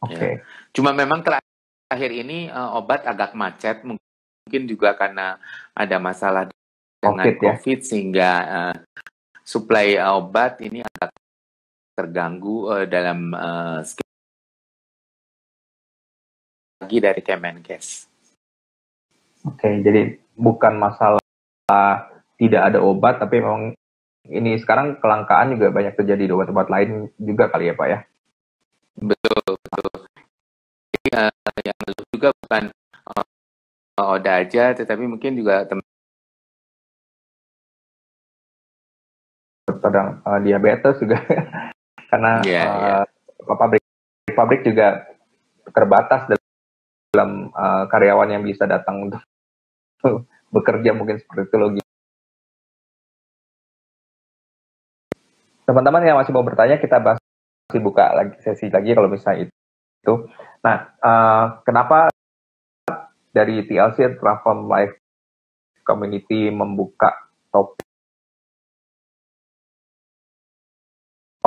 Oke. Ya. Cuma memang terakhir ini obat agak macet, mungkin juga karena ada masalah dengan COVID ya? Sehingga suplai obat ini agak terganggu dalam lagi dari Kemenkes. Oke, jadi bukan masalah tidak ada obat, tapi memang ini sekarang kelangkaan juga banyak terjadi di obat-obat lain juga kali ya Pak ya? Betul, betul. Jadi, yang juga bukan Oda aja, tetapi mungkin juga sedang diabetes juga karena pabrik juga terbatas dalam karyawan yang bisa datang untuk bekerja, mungkin seperti itu lagi. Teman-teman yang masih mau bertanya, kita masih buka lagi sesi lagi kalau misalnya itu. Nah, kenapa dari TLC Transform Life Community membuka topik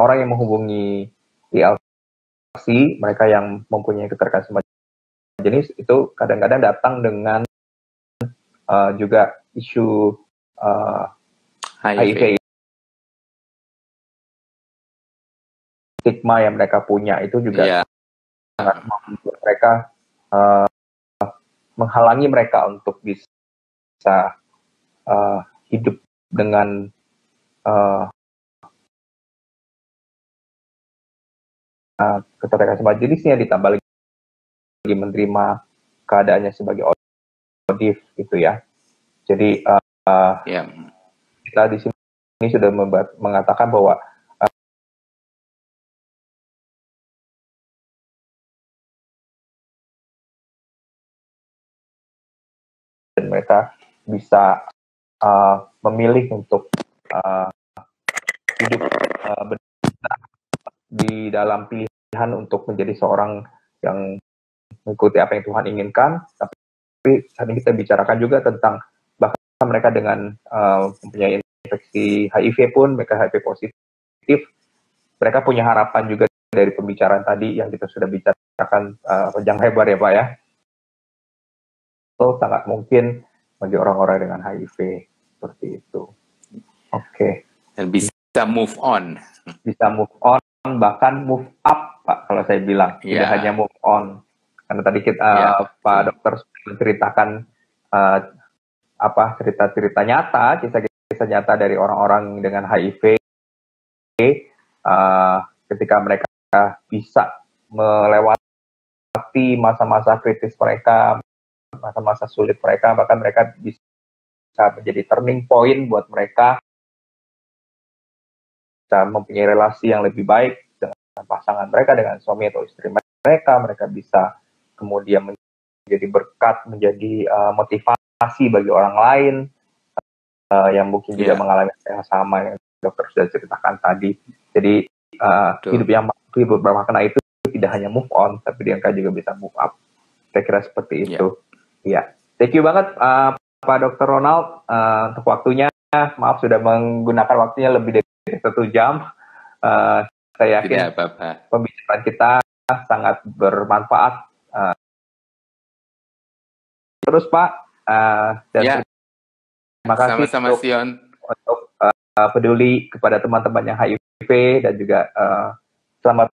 orang yang menghubungi TLC, mereka yang mempunyai keterkaitan jenis itu kadang-kadang datang dengan juga isu HIV. Stigma yang mereka punya itu juga sangat membuat mereka menghalangi mereka untuk bisa hidup dengan keterkaitan jenisnya, ditambah lagi menerima keadaannya sebagai ODIF gitu ya. Jadi kita di sini sudah mengatakan bahwa dan mereka bisa memilih untuk hidup di dalam pilihan untuk menjadi seorang yang mengikuti apa yang Tuhan inginkan. Tapi saat ini kita bicarakan juga tentang bahkan mereka dengan mempunyai infeksi HIV pun, mereka HIV positif, mereka punya harapan juga dari pembicaraan tadi yang kita sudah bicarakan panjang lebar ya Pak ya. Itu sangat mungkin bagi orang-orang dengan HIV seperti itu. Oke. Dan bisa move on. Bisa move on, bahkan move up Pak, kalau saya bilang. Tidak hanya move on. Karena tadi kita Pak Dokter menceritakan cerita-cerita nyata, kisah-kisah nyata dari orang-orang dengan HIV, ketika mereka bisa melewati masa-masa kritis mereka, masa-masa sulit mereka, bahkan mereka bisa menjadi turning point buat mereka, bisa mempunyai relasi yang lebih baik dengan pasangan mereka, dengan suami atau istri mereka bisa kemudian menjadi berkat, menjadi motivasi bagi orang lain yang mungkin juga mengalami yang sama yang dokter sudah ceritakan tadi. Jadi hidup bermakna itu tidak hanya move on, tapi mereka juga bisa move up. Saya kira seperti itu. Ya, thank you banget Pak Dr. Ronald untuk waktunya. Maaf sudah menggunakan waktunya lebih dari 1 jam. Saya yakin pembicaraan kita sangat bermanfaat. Terus Pak, dan terima kasih untuk peduli kepada teman-teman yang HIV, dan juga selamat